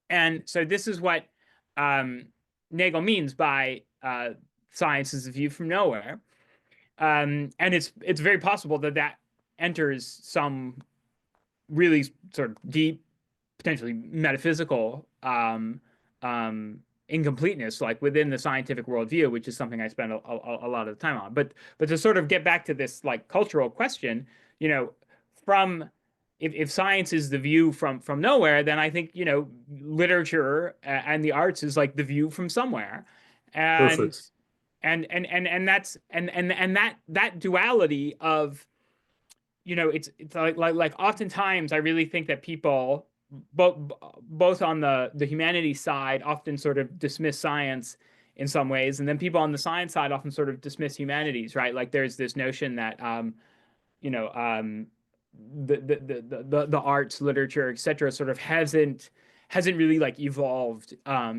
And so this is what Nagel means by science is a view from nowhere. And it's very possible that that enters some really sort of deep, potentially metaphysical incompleteness, like within the scientific worldview, which is something I spend a lot of the time on. But to sort of get back to this like cultural question, you know, from if science is the view from nowhere, then I think, you know, literature and the arts is like the view from somewhere. And Perfect. and that's that duality of, you know, it's like oftentimes I really think that people both on the humanities side often sort of dismiss science in some ways, and then people on the science side often sort of dismiss humanities, right? Like there's this notion that you know, the arts, literature, etc., sort of hasn't really like evolved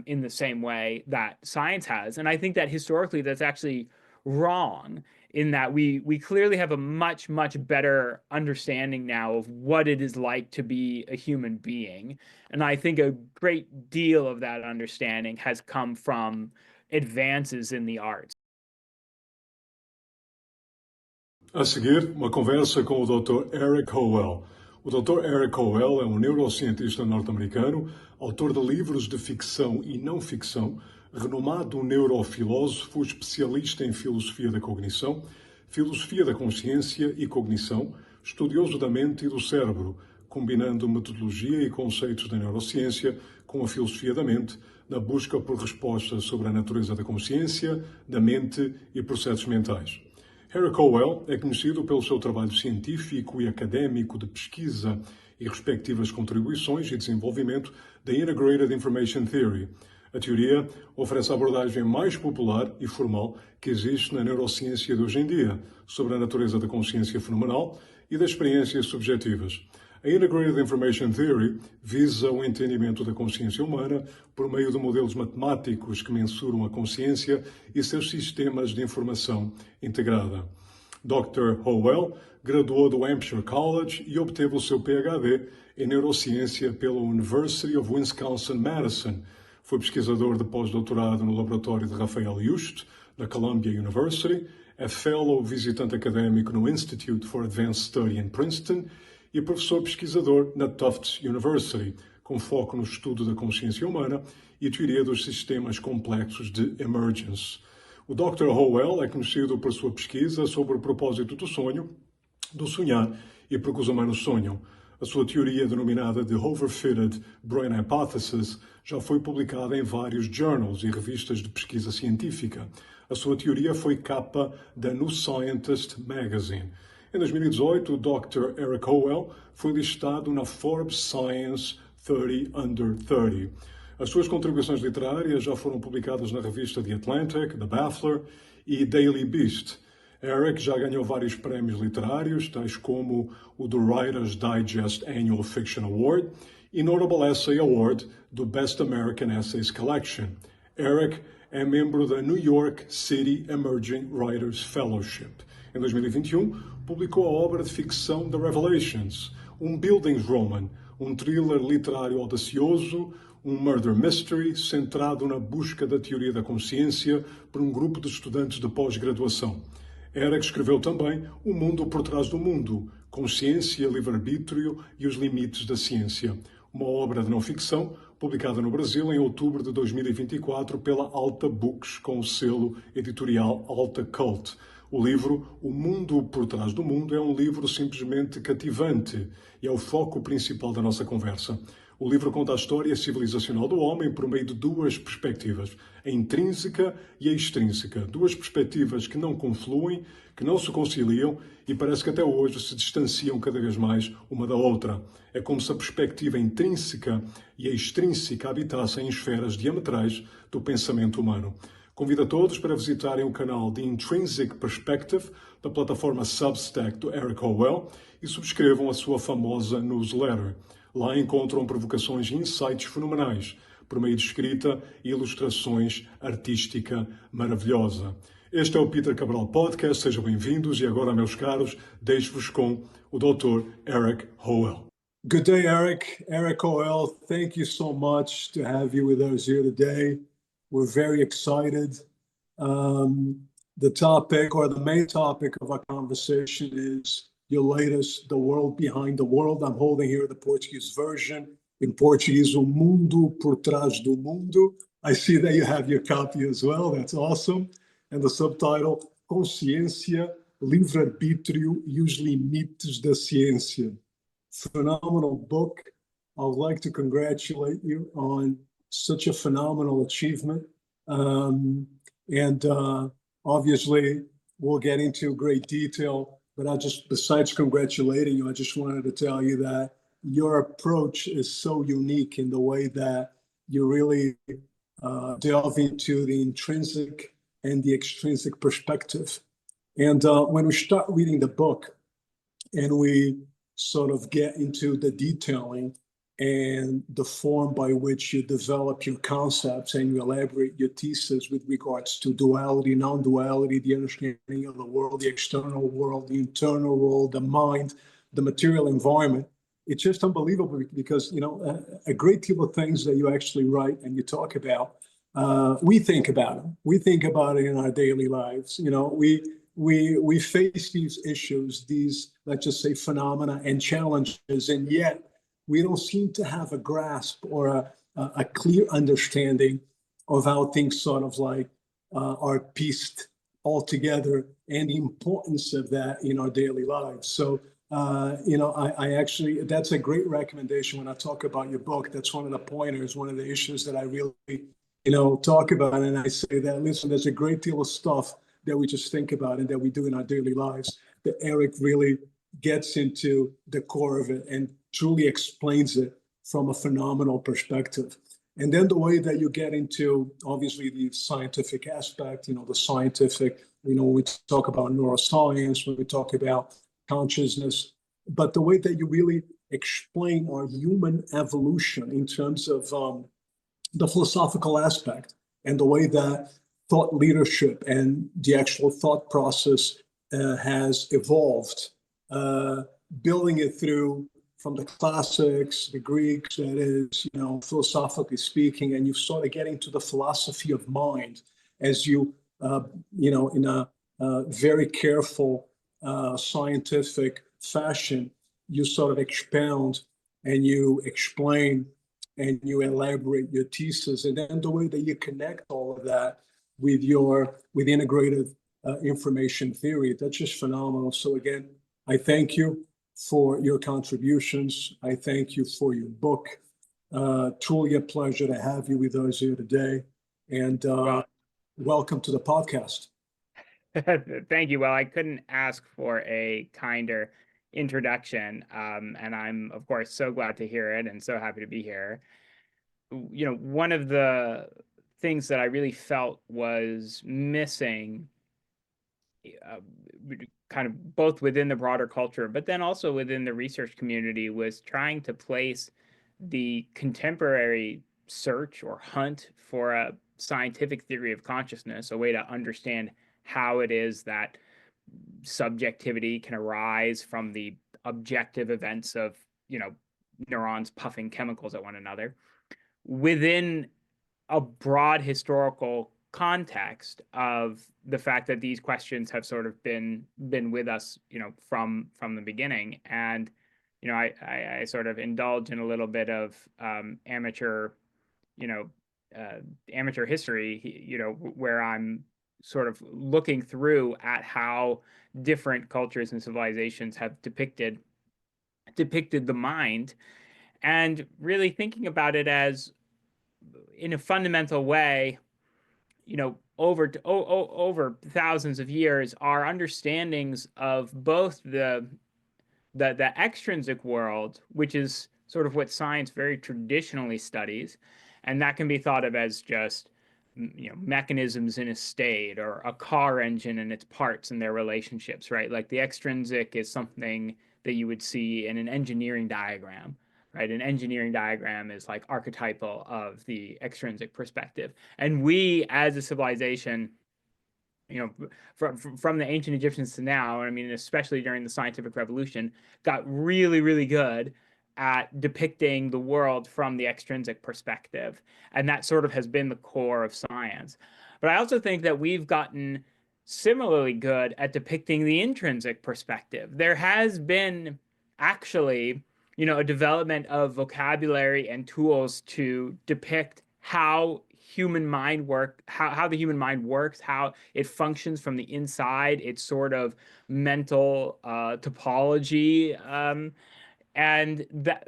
in the same way that science has. And I think that historically that's actually wrong, in that we clearly have a much better understanding now of what it is like to be a human being. And I think a great deal of that understanding has come from advances in the arts. A seguir, uma conversa com o Dr. Erik Hoel. O Dr. Erik Hoel é um neurocientista norte-americano, autor de livros de ficção e não ficção, renomado neurofilósofo, especialista em filosofia da cognição, filosofia da consciência e cognição, estudioso da mente e do cérebro, combinando metodologia e conceitos da neurociência com a filosofia da mente, na busca por respostas sobre a natureza da consciência, da mente e processos mentais. Erik Hoel é conhecido pelo seu trabalho científico e académico de pesquisa e respectivas contribuições e desenvolvimento da Integrated Information Theory. A teoria oferece a abordagem mais popular e formal que existe na neurociência de hoje em dia sobre a natureza da consciência fenomenal e das experiências subjetivas. A Integrated Information Theory visa o entendimento da consciência humana por meio de modelos matemáticos que mensuram a consciência e seus sistemas de informação integrada. Dr. Hoel graduou do Hampshire College e obteve o seu PhD em Neurociência pela University of Wisconsin-Madison. Foi pesquisador de pós-doutorado no laboratório de Rafael Yuste, na Columbia University, é fellow visitante académico no Institute for Advanced Study em Princeton e professor pesquisador na Tufts University, com foco no estudo da consciência humana e teoria dos sistemas complexos de emergence. O Dr. Hoel é conhecido por sua pesquisa sobre o propósito do sonho, do sonhar e por que os humanos sonham. A sua teoria, denominada de Overfitted Brain Hypothesis, já foi publicada em vários journals e revistas de pesquisa científica. A sua teoria foi capa da New Scientist magazine. Em 2018, o Dr. Erik Hoel foi listado na Forbes Science 30 Under 30. As suas contribuições literárias já foram publicadas na revista The Atlantic, The Baffler e Daily Beast. Erik já ganhou vários prémios literários, tais como o do Writer's Digest Annual Fiction Award e Notable Essay Award do Best American Essays Collection. Erik é membro da New York City Emerging Writers Fellowship. Em 2021, publicou a obra de ficção The Revelations, um Bildungsroman, um thriller literário audacioso, um murder mystery centrado na busca da teoria da consciência por um grupo de estudantes de pós-graduação. Erik escreveu também O Mundo por Trás do Mundo, Consciência, Livre-Arbítrio e os Limites da Ciência, uma obra de não-ficção publicada no Brasil em outubro de 2024 pela Alta Books com o selo editorial Alta Cult. O livro O Mundo por Trás do Mundo é um livro simplesmente cativante e é o foco principal da nossa conversa. O livro conta a história civilizacional do homem por meio de duas perspectivas, a intrínseca e a extrínseca. Duas perspectivas que não confluem, que não se conciliam e parece que até hoje se distanciam cada vez mais uma da outra. É como se a perspectiva intrínseca e a extrínseca habitassem em esferas diametrais do pensamento humano. Convido a todos para visitarem o canal The Intrinsic Perspective da plataforma Substack do Erik Hoel e subscrevam a sua famosa newsletter. Lá encontram provocações e insights fenomenais, por meio de escrita e ilustrações artística maravilhosa. Este é o Peter Cabral Podcast, sejam bem-vindos e agora, meus caros, deixo-vos com o Dr. Erik Hoel. Good day, Erik. Erik Hoel, thank you so much to have you with us here today. We're very excited. The topic, or the main topic of our conversation, is your latest, The World Behind the World. I'm holding here the Portuguese version. In Portuguese, O Mundo por Trás do Mundo. I see that you have your copy as well. That's awesome. And the subtitle, Consciência, Livre-Arbítrio e os Limites da Ciência. Phenomenal book. I would like to congratulate you on such a phenomenal achievement. Obviously, we'll get into great detail, but besides congratulating you, I just wanted to tell you that your approach is so unique in the way that you really delve into the intrinsic and the extrinsic perspective. And when we start reading the book and we sort of get into the detailing and the form by which you develop your concepts and you elaborate your thesis with regards to duality, non-duality, the understanding of the world, the external world, the internal world, the mind, the material environment, it's just unbelievable because, a great deal of things that you actually write and you talk about, we think about them. We think about it in our daily lives. We face these issues, these, let's just say, phenomena and challenges, and yet we don't seem to have a grasp or a clear understanding of how things sort of like are pieced all together and the importance of that in our daily lives. So, I actually, that's a great recommendation when I talk about your book. That's one of the pointers, one of the issues that I really, talk about. And I say that, listen, there's a great deal of stuff that we just think about and that we do in our daily lives that Erik really gets into the core of it and truly explains it from a phenomenal perspective. And then the way that you get into, obviously, the scientific aspect, the scientific, when we talk about neuroscience, when we talk about consciousness, but the way that you really explain our human evolution in terms of the philosophical aspect and the way that thought leadership and the actual thought process has evolved, building it through from the classics, the Greeks, that is, philosophically speaking, and you sort of get into the philosophy of mind as you, in a very careful scientific fashion, you sort of expound and you explain and you elaborate your thesis, and then the way that you connect all of that with integrated information theory, that's just phenomenal. So again, I thank you for your contributions. I thank you for your book. Truly a pleasure to have you with us here today. And welcome to the podcast. Thank you. Well, I couldn't ask for a kinder introduction. And I'm, of course, so glad to hear it and so happy to be here. One of the things that I really felt was missing, kind of both within the broader culture, but then also within the research community, was trying to place the contemporary search or hunt for a scientific theory of consciousness, a way to understand how it is that subjectivity can arise from the objective events of, neurons puffing chemicals at one another, within a broad historical context of the fact that these questions have sort of been with us, from the beginning. And, I sort of indulge in a little bit of amateur history, where I'm sort of looking through at how different cultures and civilizations have depicted the mind, and really thinking about it as, in a fundamental way, over thousands of years, our understandings of both the extrinsic world, which is sort of what science very traditionally studies, and that can be thought of as just, mechanisms in a state, or a car engine and its parts and their relationships, right? Like the extrinsic is something that you would see in an engineering diagram, right? An engineering diagram is like archetypal of the extrinsic perspective. And we, as a civilization, from the ancient Egyptians to now, I mean, especially during the scientific revolution, got really, really good at depicting the world from the extrinsic perspective. And that sort of has been the core of science. But I also think that we've gotten similarly good at depicting the intrinsic perspective. There has been actually, a development of vocabulary and tools to depict how human mind how the human mind works, how it functions from the inside, its sort of mental topology. And that,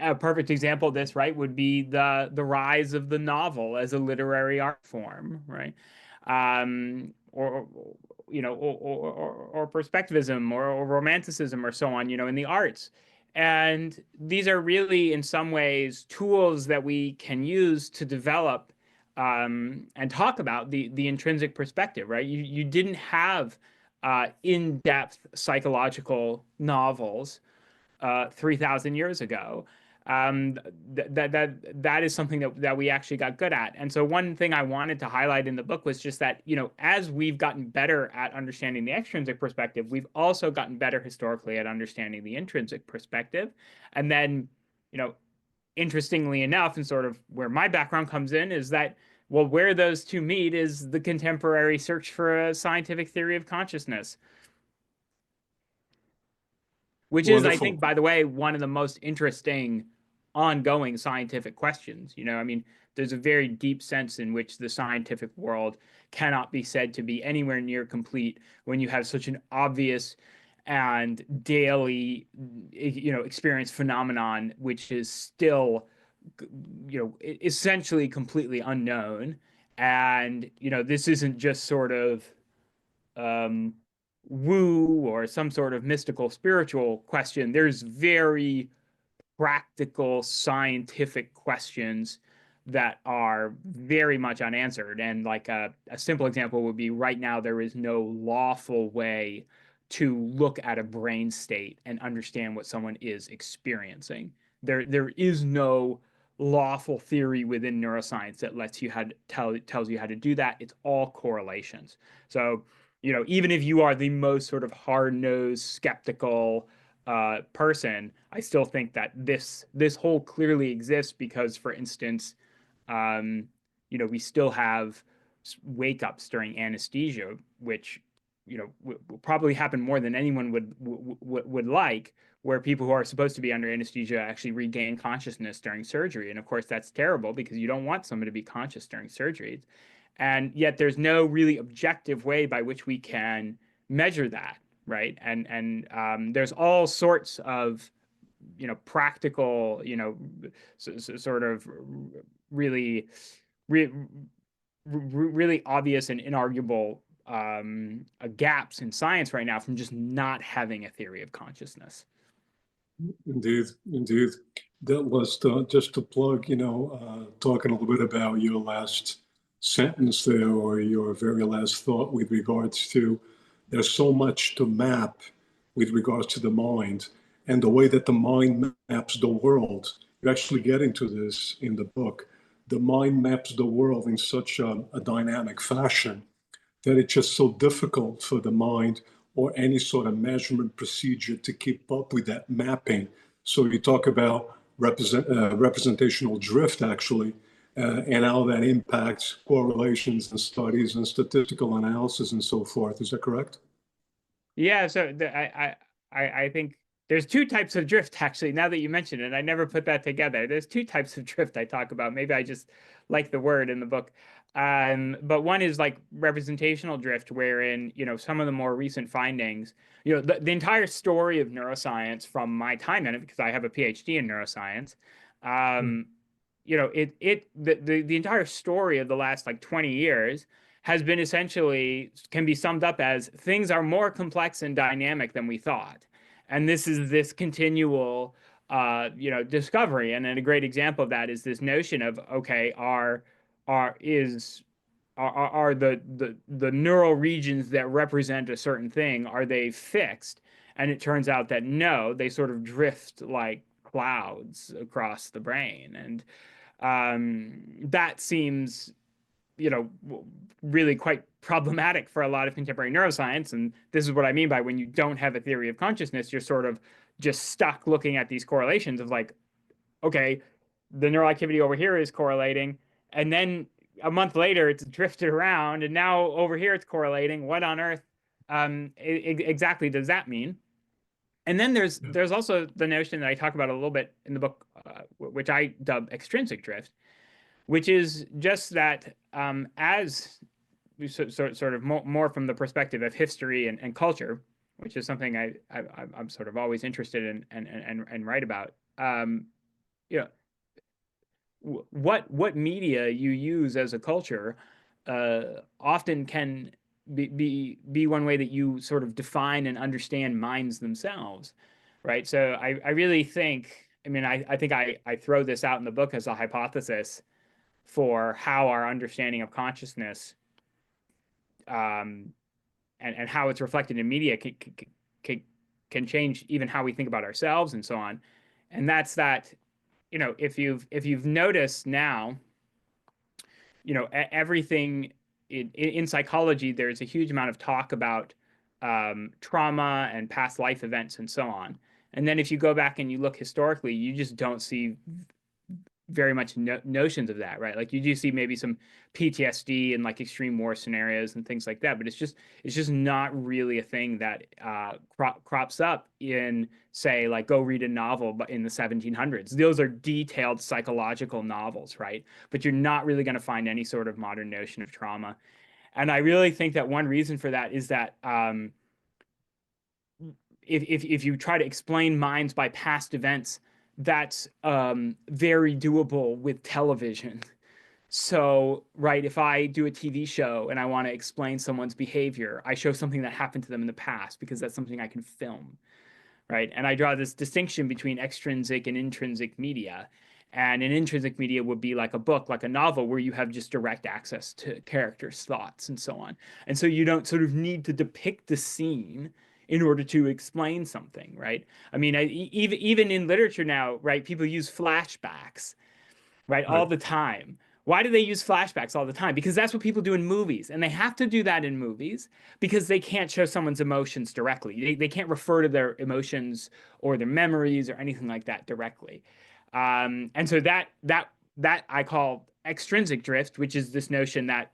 a perfect example of this, right, would be the rise of the novel as a literary art form, right? Or perspectivism or romanticism or so on, in the arts. And these are really, in some ways, tools that we can use to develop and talk about the intrinsic perspective, right? You didn't have in-depth psychological novels 3,000 years ago. That is something that we actually got good at. And so one thing I wanted to highlight in the book was just that, as we've gotten better at understanding the extrinsic perspective, we've also gotten better historically at understanding the intrinsic perspective. And then, interestingly enough, and sort of where my background comes in, is that, well, where those two meet is the contemporary search for a scientific theory of consciousness. Which Wonderful. is, I think, by the way, one of the most interesting ongoing scientific questions. There's a very deep sense in which the scientific world cannot be said to be anywhere near complete when you have such an obvious and daily, experience phenomenon, which is still, essentially completely unknown. And, this isn't just sort of, woo or some sort of mystical spiritual question. There's very practical scientific questions that are very much unanswered. And like a simple example would be, right now there is no lawful way to look at a brain state and understand what someone is experiencing. There is no lawful theory within neuroscience that lets you tells you how to do that. It's all correlations. So even if you are the most sort of hard-nosed, skeptical person, I still think that this hole clearly exists because, for instance, we still have wake-ups during anesthesia, which will probably happen more than anyone would like, where people who are supposed to be under anesthesia actually regain consciousness during surgery. And of course, that's terrible because you don't want someone to be conscious during surgery. And yet there's no really objective way by which we can measure that, right? And there's all sorts of, practical, sort of really obvious and inarguable gaps in science right now from just not having a theory of consciousness. Indeed. That was just to plug, talking a little bit about your last sentence there, or your very last thought with regards to, there's so much to map with regards to the mind and the way that the mind maps the world. You actually get into this in the book. The mind maps the world in such a dynamic fashion that it's just so difficult for the mind or any sort of measurement procedure to keep up with that mapping. So you talk about representational drift, actually, and how that impacts correlations and studies and statistical analysis and so forth. Is that correct? Yeah, so I think there's two types of drift, actually, now that you mention it. I never put that together. There's two types of drift I talk about. Maybe I just like the word in the book. But one is like representational drift, wherein, some of the more recent findings, the entire story of neuroscience from my time in it, because I have a PhD in neuroscience, the entire story of the last 20 years has been essentially, can be summed up as, things are more complex and dynamic than we thought. And this is this continual, discovery. And then a great example of that is this notion of, okay, are the neural regions that represent a certain thing, are they fixed? And it turns out that no, they sort of drift like clouds across the brain. And that seems, really quite problematic for a lot of contemporary neuroscience. And this is what I mean by, when you don't have a theory of consciousness, you're sort of just stuck looking at these correlations of like, okay, the neural activity over here is correlating, and then a month later it's drifted around, and now over here it's correlating. What on earth exactly does that mean? And then there's also the notion that I talk about a little bit in the book, which I dub extrinsic drift, which is just that as sort of more from the perspective of history and culture, which is something I'm sort of always interested in and write about. You know, what media you use as a culture often can be one way that you sort of define and understand minds themselves, right? So I really think, I mean, I think I throw this out in the book as a hypothesis for how our understanding of consciousness and how it's reflected in media can change even how we think about ourselves and so on. And that's that, you know, if you've noticed now, you know, everything in psychology, there's a huge amount of talk about trauma and past life events and so on. And then if you go back and you look historically, you just don't see very much notions of that, right? Like you do see maybe some PTSD and like extreme war scenarios and things like that, but it's just not really a thing that crops up in, say, like go read a novel in the 1700s. Those are detailed psychological novels, right? But you're not really going to find any sort of modern notion of trauma. And I really think that one reason for that is that if you try to explain minds by past events, that's very doable with television. So, right, if I do a TV show and I want to explain someone's behavior, I show something that happened to them in the past because that's something I can film, right? And I draw this distinction between extrinsic and intrinsic media. And an intrinsic media would be like a book, like a novel, where you have just direct access to characters' thoughts and so on. And so you don't sort of need to depict the scene in order to explain something, right? I mean, even in literature now, right, people use flashbacks, right, all the time. Why do they use flashbacks all the time? Because that's what people do in movies. And they have to do that in movies because they can't show someone's emotions directly. They can't refer to their emotions or their memories or anything like that directly. And so that I call extrinsic drift, which is this notion that,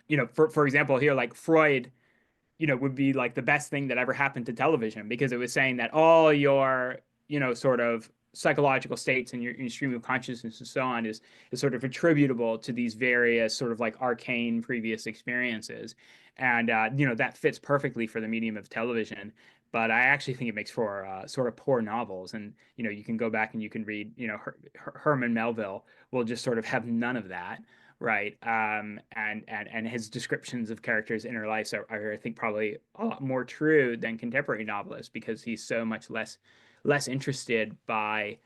you know, for example, here, like Freud, you know, would be like the best thing that ever happened to television because it was saying that all your, you know, sort of psychological states and your stream of consciousness and so on is sort of attributable to these various sort of like arcane previous experiences. And, you know, that fits perfectly for the medium of television. But I actually think it makes for sort of poor novels. And, you know, you can go back and you can read, you know, Herman Melville will just sort of have none of that. Right. And his descriptions of characters' inner lives are, I think, probably a lot more true than contemporary novelists because he's so much less interested by,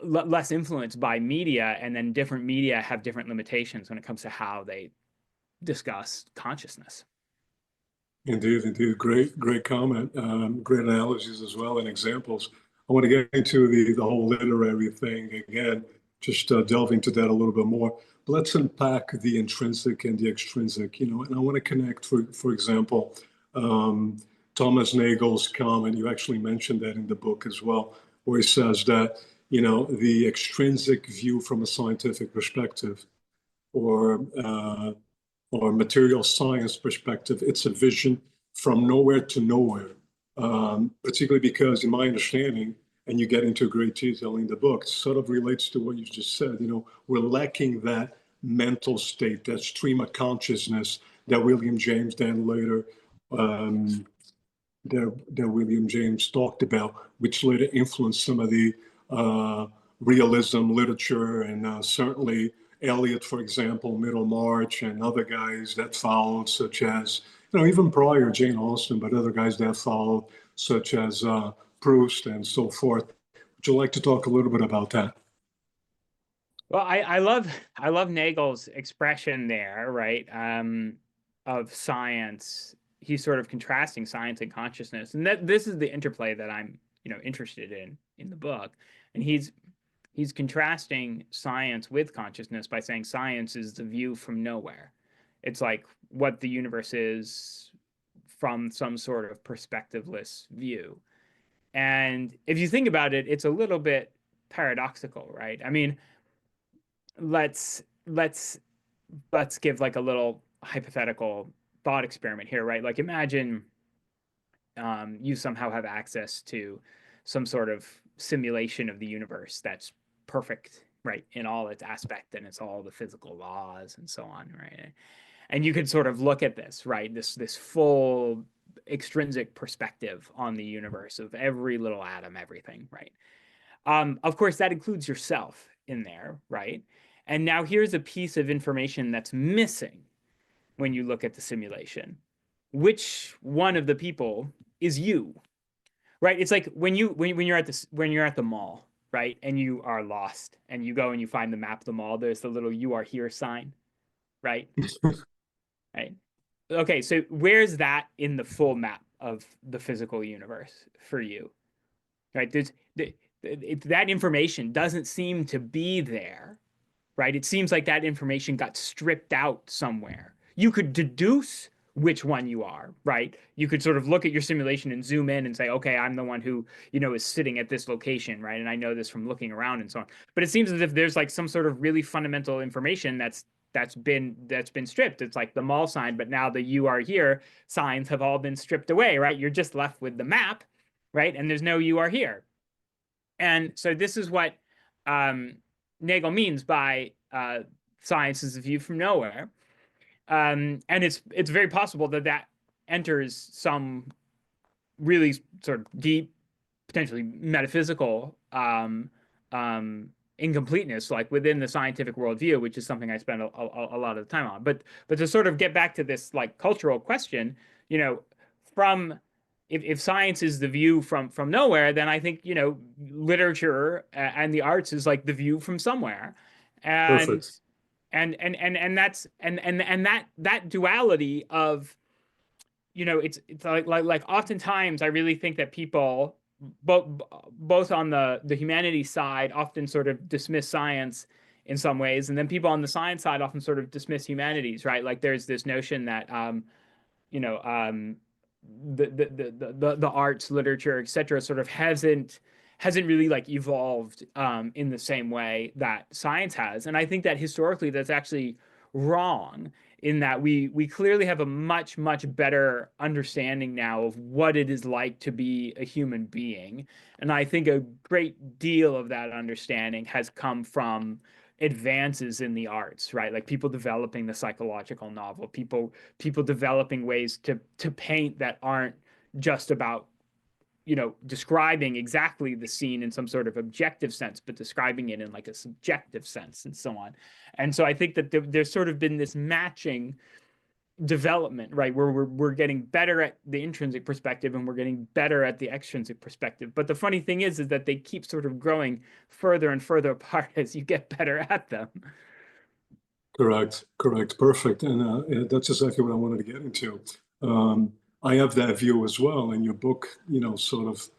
less influenced by media, and then different media have different limitations when it comes to how they discuss consciousness. Indeed. Great comment. Great analogies as well and examples. I want to get into the whole literary thing again, just delve into that a little bit more. But let's unpack the intrinsic and the extrinsic, you know, and I want to connect, for example, Thomas Nagel's comment. You actually mentioned that in the book as well, where he says that, you know, the extrinsic view from a scientific perspective or material science perspective, it's a vision from nowhere to nowhere, particularly because in my understanding, and you get into great detail in the book, sort of relates to what you just said, you know, we're lacking that mental state, that stream of consciousness that William James then later, that William James talked about, which later influenced some of the realism literature and certainly Eliot, for example, Middlemarch, and other guys that followed, such as, you know, even prior Jane Austen, but other guys that followed, such as Proust and so forth. Would you like to talk a little bit about that? Well, I love Nagel's expression there, right? Of science. He's sort of contrasting science and consciousness, and that this is the interplay that I'm, you know, interested in the book. And he's contrasting science with consciousness by saying science is the view from nowhere. It's like what the universe is from some sort of perspectiveless view. And if you think about it, it's a little bit paradoxical, right? I mean, let's give like a little hypothetical thought experiment here, right? Like imagine you somehow have access to some sort of simulation of the universe that's perfect, right, in all its aspect, and it's all the physical laws and so on, right? And you could sort of look at this, right, this full extrinsic perspective on the universe of every little atom, everything, right? Of course, that includes yourself in there, right? And now here's a piece of information that's missing when you look at the simulation. Which one of the people is you, right? It's like when you're at the mall, right, and you are lost, and you go and you find the map of the mall. There's the little "You are here" sign, right? Right. Okay, so where's that in the full map of the physical universe for you, right? That information doesn't seem to be there, right? It seems like that information got stripped out somewhere. You could deduce which one you are, right? You could sort of look at your simulation and zoom in and say, okay, I'm the one who, is sitting at this location, right? And I know this from looking around and so on. But it seems as if there's like some sort of really fundamental information that's been stripped. It's like the mall sign, but now the "You are here" signs have all been stripped away, right? You're just left with the map, right? And there's no "You are here." And so this is what Nagel means by science is a view from nowhere. And it's very possible that enters some really sort of deep, potentially metaphysical incompleteness, like within the scientific worldview, which is something I spend a lot of the time on. But to sort of get back to this like cultural question, from if science is the view from nowhere, then I think literature and the arts is like the view from somewhere, and Perfect. and that's that duality of it's like oftentimes I really think that people both on the humanities side often sort of dismiss science in some ways, and then people on the science side often sort of dismiss humanities, right? Like there's this notion that the arts, literature, etc., sort of hasn't really like evolved in the same way that science has. And I think that historically that's actually wrong, in that we clearly have a much better understanding now of what it is like to be a human being. And I think a great deal of that understanding has come from advances in the arts, right? Like people developing the psychological novel, people developing ways to paint that aren't just about describing exactly the scene in some sort of objective sense, but describing it in like a subjective sense and so on. And so I think that there's sort of been this matching development, right, where we're getting better at the intrinsic perspective and we're getting better at the extrinsic perspective. But the funny thing is that they keep sort of growing further and further apart as you get better at them. Correct. Perfect. And that's exactly what I wanted to get into. I have that view as well. And your book, sort of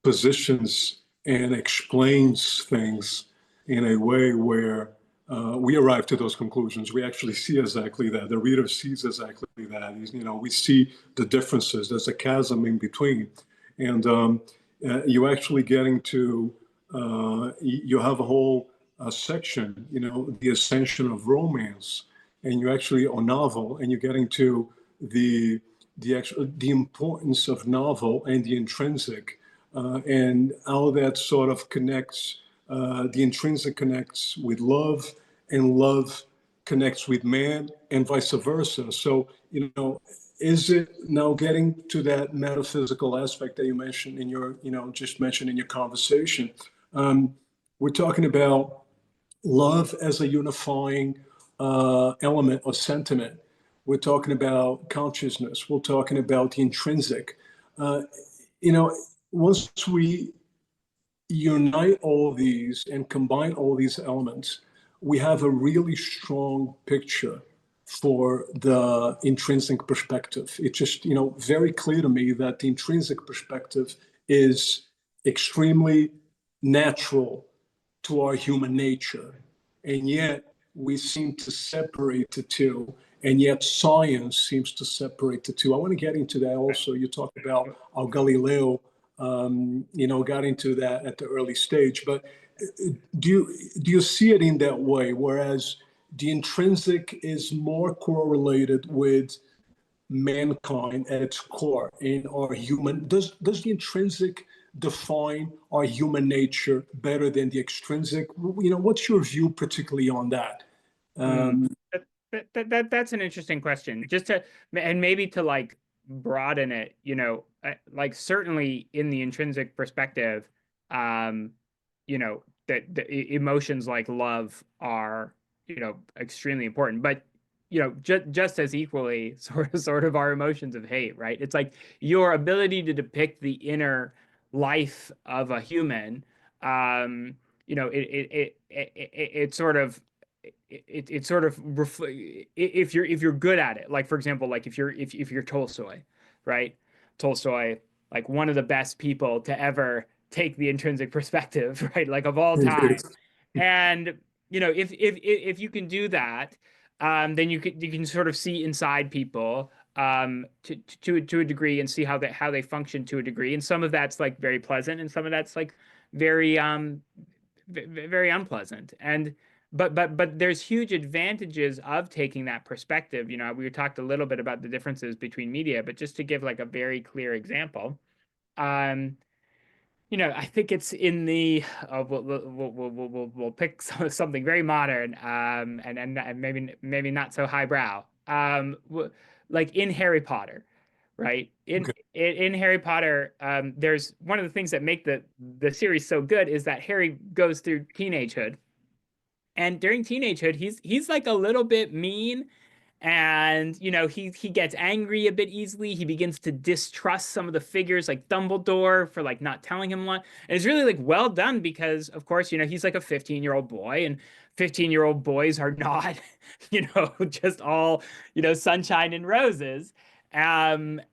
positions and explains things in a way where we arrive to those conclusions. We actually see exactly that. The reader sees exactly that. We see the differences. There's a chasm in between. And you're actually getting to, you have a whole section, the ascension of romance, and you actually are novel, and you're getting to the importance of novel and the intrinsic, and how that sort of connects. The intrinsic connects with love, and love connects with man, and vice versa. So, is it now getting to that metaphysical aspect that you mentioned in your, just mentioned in your conversation? We're talking about love as a unifying element or sentiment. We're talking about consciousness. We're talking about the intrinsic. Once we unite all of these and combine all these elements, we have a really strong picture for the intrinsic perspective. It's just, very clear to me that the intrinsic perspective is extremely natural to our human nature. And yet we seem to separate the two and yet science seems to separate the two. I want to get into that also. You talked about how Galileo, got into that at the early stage, but do you see it in that way? Whereas the intrinsic is more correlated with mankind at its core in our human. Does the intrinsic define our human nature better than the extrinsic? What's your view particularly on that? That's an interesting question. And maybe to like broaden it, like certainly in the intrinsic perspective, that the emotions like love are, extremely important, but just as equally sort of our emotions of hate, right? It's like your ability to depict the inner life of a human, it sort of if you're good at it, like for example, like if you're Tolstoy, right? Tolstoy, like one of the best people to ever take the intrinsic perspective, right? Like of all time. And if you can do that, then you can sort of see inside people to a degree and see how they function to a degree. And some of that's like very pleasant, and some of that's like very very unpleasant. And but there's huge advantages of taking that perspective. We talked a little bit about the differences between media, but just to give like a very clear example, I think it's in the we'll pick something very modern, and maybe not so highbrow, like in Harry Potter, right? In Harry Potter, there's one of the things that make the series so good is that Harry goes through teenagehood, and during teenagehood, he's like a little bit mean. And, he gets angry a bit easily. He begins to distrust some of the figures like Dumbledore for like not telling him one. And it's really like well done because, of course, he's like a 15-year-old boy, and 15-year-old boys are not, just all, sunshine and roses. And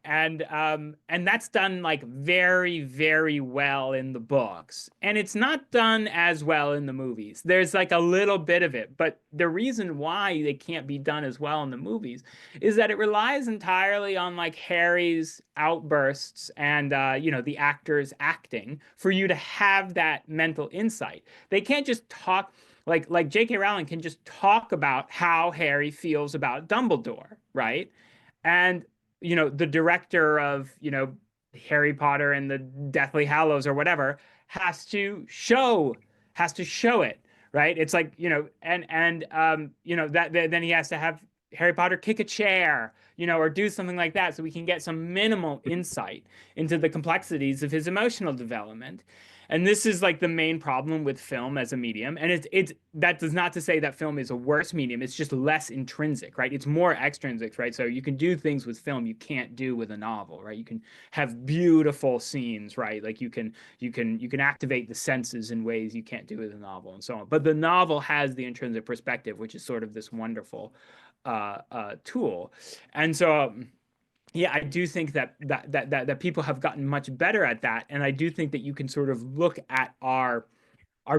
that's done like very, very well in the books. And it's not done as well in the movies. There's like a little bit of it, but the reason why they can't be done as well in the movies is that it relies entirely on like Harry's outbursts and, the actors acting for you to have that mental insight. They can't just talk like J.K. Rowling can just talk about how Harry feels about Dumbledore, right? And the director of, Harry Potter and the Deathly Hallows or whatever has to show it, right? It's like, then he has to have Harry Potter kick a chair, or do something like that so we can get some minimal insight into the complexities of his emotional development. And this is like the main problem with film as a medium. And it's that does not to say that film is a worse medium. It's just less intrinsic, right? It's more extrinsic, right? So you can do things with film you can't do with a novel, right? You can have beautiful scenes, right? Like you can activate the senses in ways you can't do with a novel and so on. But the novel has the intrinsic perspective, which is sort of this wonderful tool. And so yeah, I do think that people have gotten much better at that, and I do think that you can sort of look at our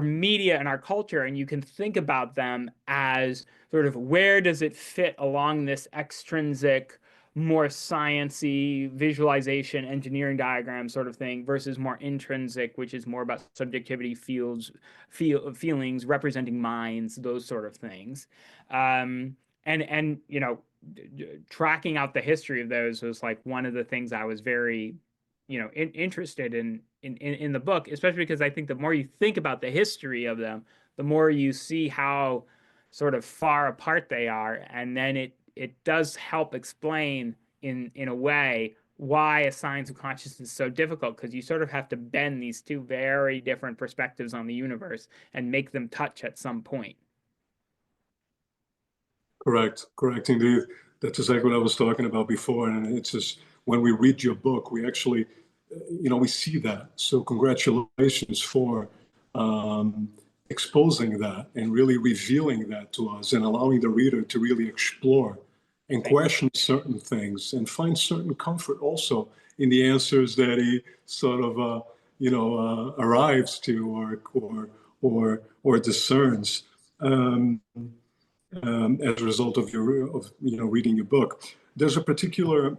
media and our culture, and you can think about them as sort of where does it fit along this extrinsic, more sciencey visualization, engineering diagram sort of thing, versus more intrinsic, which is more about subjectivity, feelings, representing minds, those sort of things, and tracking out the history of those was like one of the things I was very, interested in the book, especially because I think the more you think about the history of them, the more you see how sort of far apart they are. And then it does help explain in a way why a science of consciousness is so difficult, because you sort of have to bend these two very different perspectives on the universe and make them touch at some point. Correct indeed. That's exactly what I was talking about before. And it's just when we read your book, we actually, we see that. So congratulations for exposing that and really revealing that to us and allowing the reader to really explore and question certain things and find certain comfort also in the answers that he sort of, arrives to or discerns. as a result of reading your book. There's a particular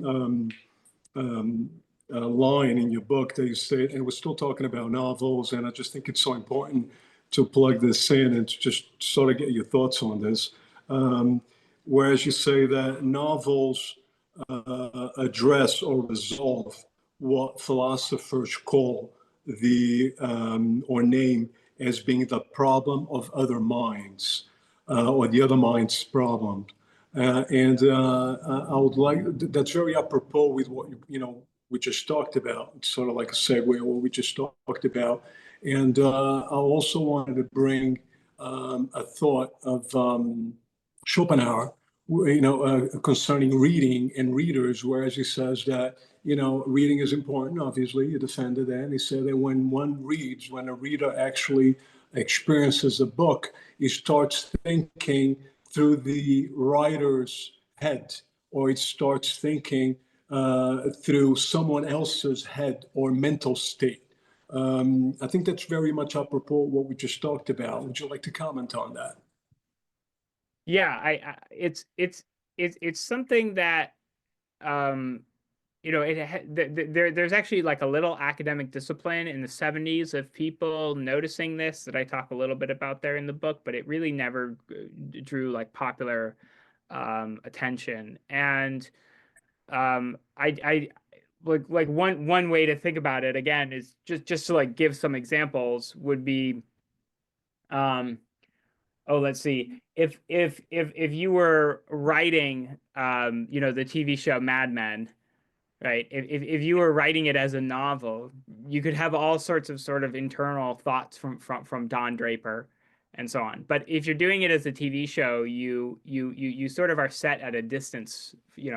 line in your book that you say, and we're still talking about novels, and I just think it's so important to plug this in and to just sort of get your thoughts on this. Whereas you say that novels address or resolve what philosophers call or name as being the problem of other minds, or the other mind's problem. And I would like, that's very apropos with what, we just talked about. It's sort of like a segue what we just talked about. And I also wanted to bring a thought of Schopenhauer, concerning reading and readers, whereas he says that, reading is important, obviously, he defended that. And he said that when one reads, when a reader actually experiences a book, he starts thinking through the writer's head, or it starts thinking through someone else's head or mental state. I think that's very much apropos what we just talked about. Would you like to comment on that? Yeah, it's something that there's actually like a little academic discipline in the 70s of people noticing this that I talk a little bit about there in the book, but it really never drew like popular attention. And I like one way to think about it again is just to like give some examples would be let's see, if you were writing the TV show Mad Men, right? If you were writing it as a novel, you could have all sorts of sort of internal thoughts from Don Draper and so on. But if you're doing it as a TV show, you sort of are set at a distance,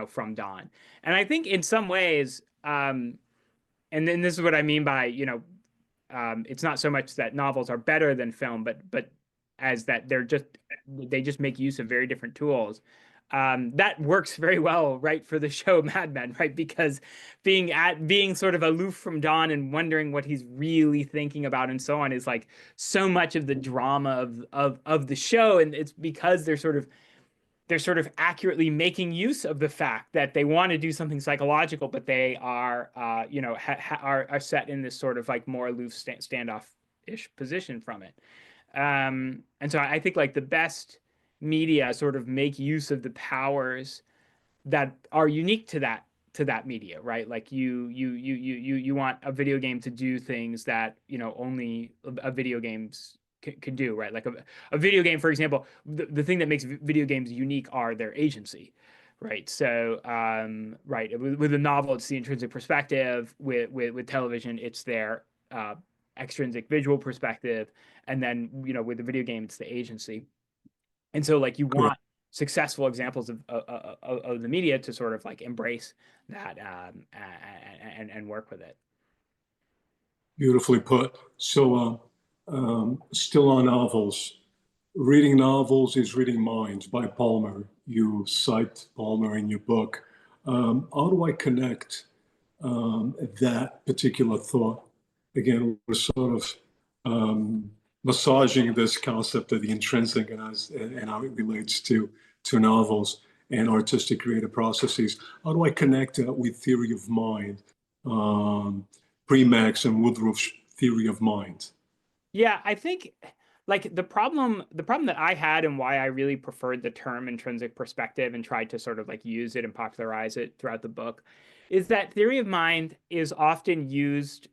from Don. And I think in some ways, and then this is what I mean by, it's not so much that novels are better than film, but as that they just make use of very different tools. That works very well, right, for the show Mad Men, right? Because being sort of aloof from Don and wondering what he's really thinking about and so on is like so much of the drama of the show, and it's because they're sort of accurately making use of the fact that they want to do something psychological, but they are are set in this sort of like more aloof standoff-ish position from it. And so I think like the best media sort of make use of the powers that are unique to that media, right? Like you want a video game to do things that only a video games could do, right? Like a video game, for example, the thing that makes video games unique are their agency, right? So right, with a novel it's the intrinsic perspective, with television it's their extrinsic visual perspective, and then with the video game it's the agency. And so like you want successful examples of the media to sort of like embrace that and work with it. Beautifully put. So still on novels, reading novels is reading minds by Palmer. You cite Palmer in your book. How do I connect that particular thought? Again, we're sort of massaging this concept of the intrinsic and how it relates to novels and artistic creative processes. How do I connect that with theory of mind, Premack's and Woodruff's theory of mind? Yeah, I think like the problem that I had and why I really preferred the term intrinsic perspective and tried to sort of like use it and popularize it throughout the book is that theory of mind is often used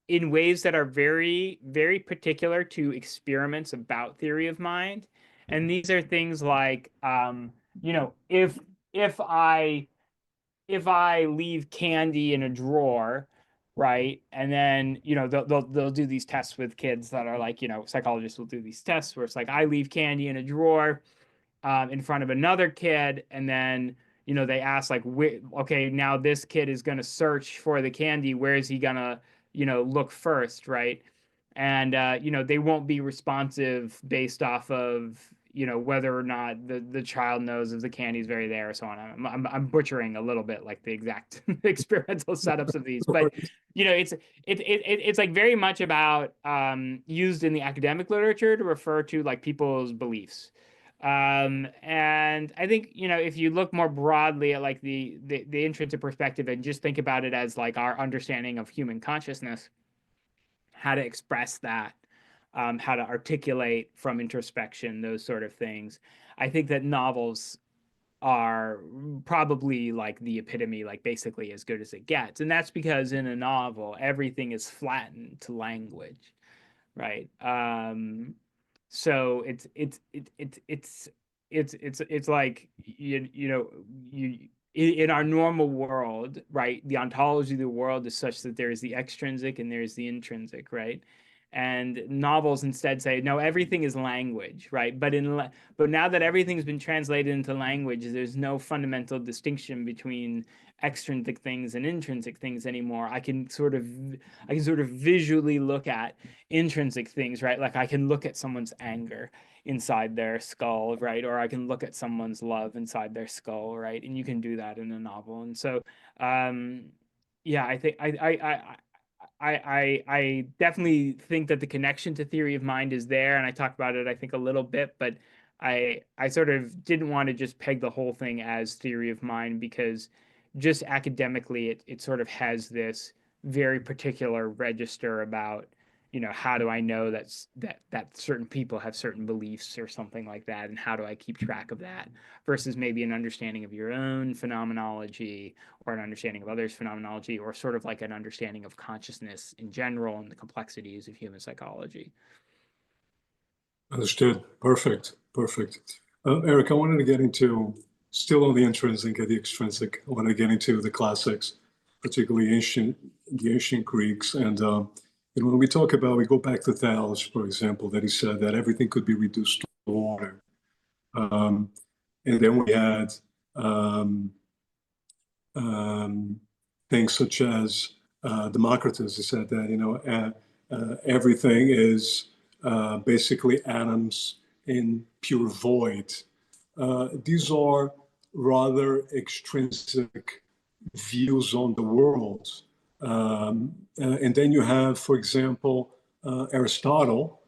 in ways that are very, very particular to experiments about theory of mind. And these are things like, if I leave candy in a drawer, right, and then they'll do these tests with kids that are like, psychologists will do these tests where it's like I leave candy in a drawer in front of another kid, and then they ask like, okay, now this kid is going to search for the candy. Where is he gonna look first, right? And they won't be responsive based off of whether or not the child knows if the candy is very there or so on. I'm butchering a little bit like the exact experimental setups of these, but it's like very much about used in the academic literature to refer to like people's beliefs. And I think, you know, if you look more broadly at like the intrinsic perspective and just think about it as like our understanding of human consciousness, how to express that, how to articulate from introspection, those sort of things, I think that novels are probably like the epitome, like basically as good as it gets. And that's because in a novel, everything is flattened to language, right? So it's like you know you in our normal world, right? The ontology of the world is such that there is the extrinsic and there's the intrinsic, right? And novels instead say, no, everything is language, right? But now that everything's been translated into language, there's no fundamental distinction between extrinsic things and intrinsic things anymore. I can sort of visually look at intrinsic things, right? Like I can look at someone's anger inside their skull, right? Or I can look at someone's love inside their skull, right? And you can do that in a novel. And so, yeah, I think I definitely think that the connection to theory of mind is there, and I talked about it, I think, a little bit, but I sort of didn't want to just peg the whole thing as theory of mind, because just academically it sort of has this very particular register about, you know, how do I know that certain people have certain beliefs or something like that, and how do I keep track of that, versus maybe an understanding of your own phenomenology or an understanding of others' phenomenology, or sort of like an understanding of consciousness in general and the complexities of human psychology. Understood. Perfect. Erik, I wanted to get into, still on the intrinsic and the extrinsic, I wanted to get into the classics, particularly the ancient Greeks. And when we talk about, we go back to Thales, for example, that he said that everything could be reduced to water. And then we had things such as Democritus, he said that, you know, everything is basically atoms in pure void. These are rather extrinsic views on the world. And then you have, for example, Aristotle,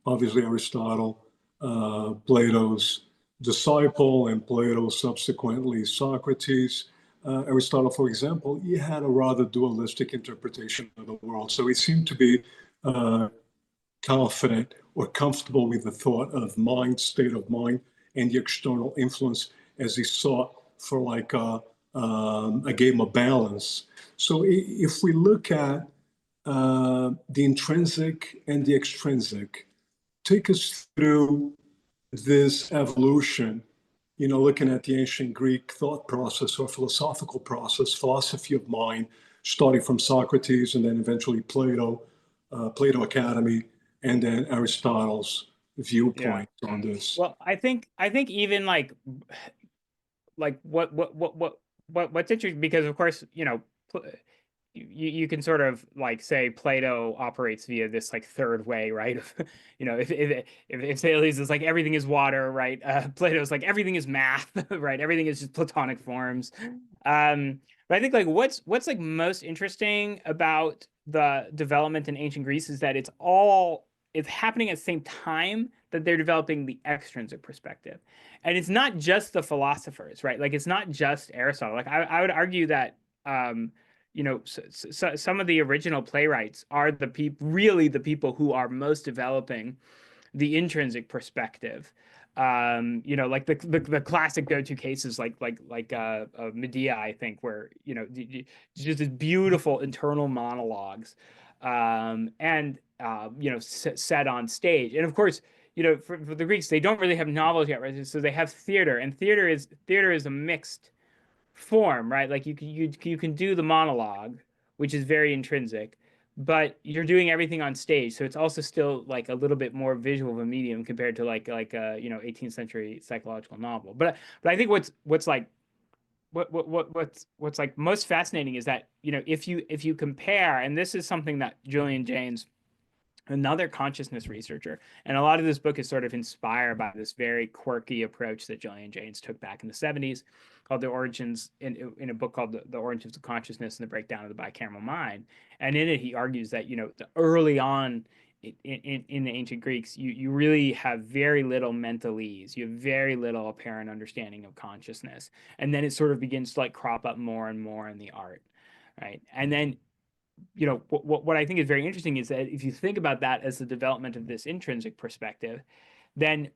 obviously Aristotle, Plato's disciple, and Plato subsequently Socrates. Aristotle, for example, he had a rather dualistic interpretation of the world. So he seemed to be confident or comfortable with the thought of mind, state of mind, and the external influence as he sought for like a game of balance. So if we look at the intrinsic and the extrinsic, take us through this evolution, you know, looking at the ancient Greek thought process or philosophical process, philosophy of mind, starting from Socrates and then eventually Plato, Plato Academy, and then Aristotle's viewpoint on this. Well, I think even like what's interesting, because of course, you know, you can sort of like say Plato operates via this like third way, right? You know, if Thales is like everything is water, right? Plato's like everything is math, right? Everything is just Platonic forms. But I think like what's like most interesting about the development in ancient Greece is that it's happening at the same time that they're developing the extrinsic perspective. And it's not just the philosophers, right? Like it's not just Aristotle. Like I would argue that you know, so some of the original playwrights are really the people who are most developing the intrinsic perspective. You know, like the classic go-to cases like Medea, I think, where, you know, just these beautiful internal monologues, and you know, set on stage. And of course, you know, for the Greeks, they don't really have novels yet, right? So they have theater, and theater is a mixed form, right? Like you can do the monologue, which is very intrinsic, but you're doing everything on stage, so it's also still like a little bit more visual of a medium compared to like a you know 18th century psychological novel. But I think what's like most fascinating is that, you know, if you compare, and this is something that Julian Jaynes, another consciousness researcher, and a lot of this book is sort of inspired by this very quirky approach that Julian Jaynes took back in the 70s, called The Origins, in a book called The Origins of Consciousness and the Breakdown of the Bicameral Mind. And in it, he argues that, you know, early on in the ancient Greeks, you really have very little mental ease. You have very little apparent understanding of consciousness. And then it sort of begins to like crop up more and more in the art, right? And then, you know, what I think is very interesting is that if you think about that as the development of this intrinsic perspective, then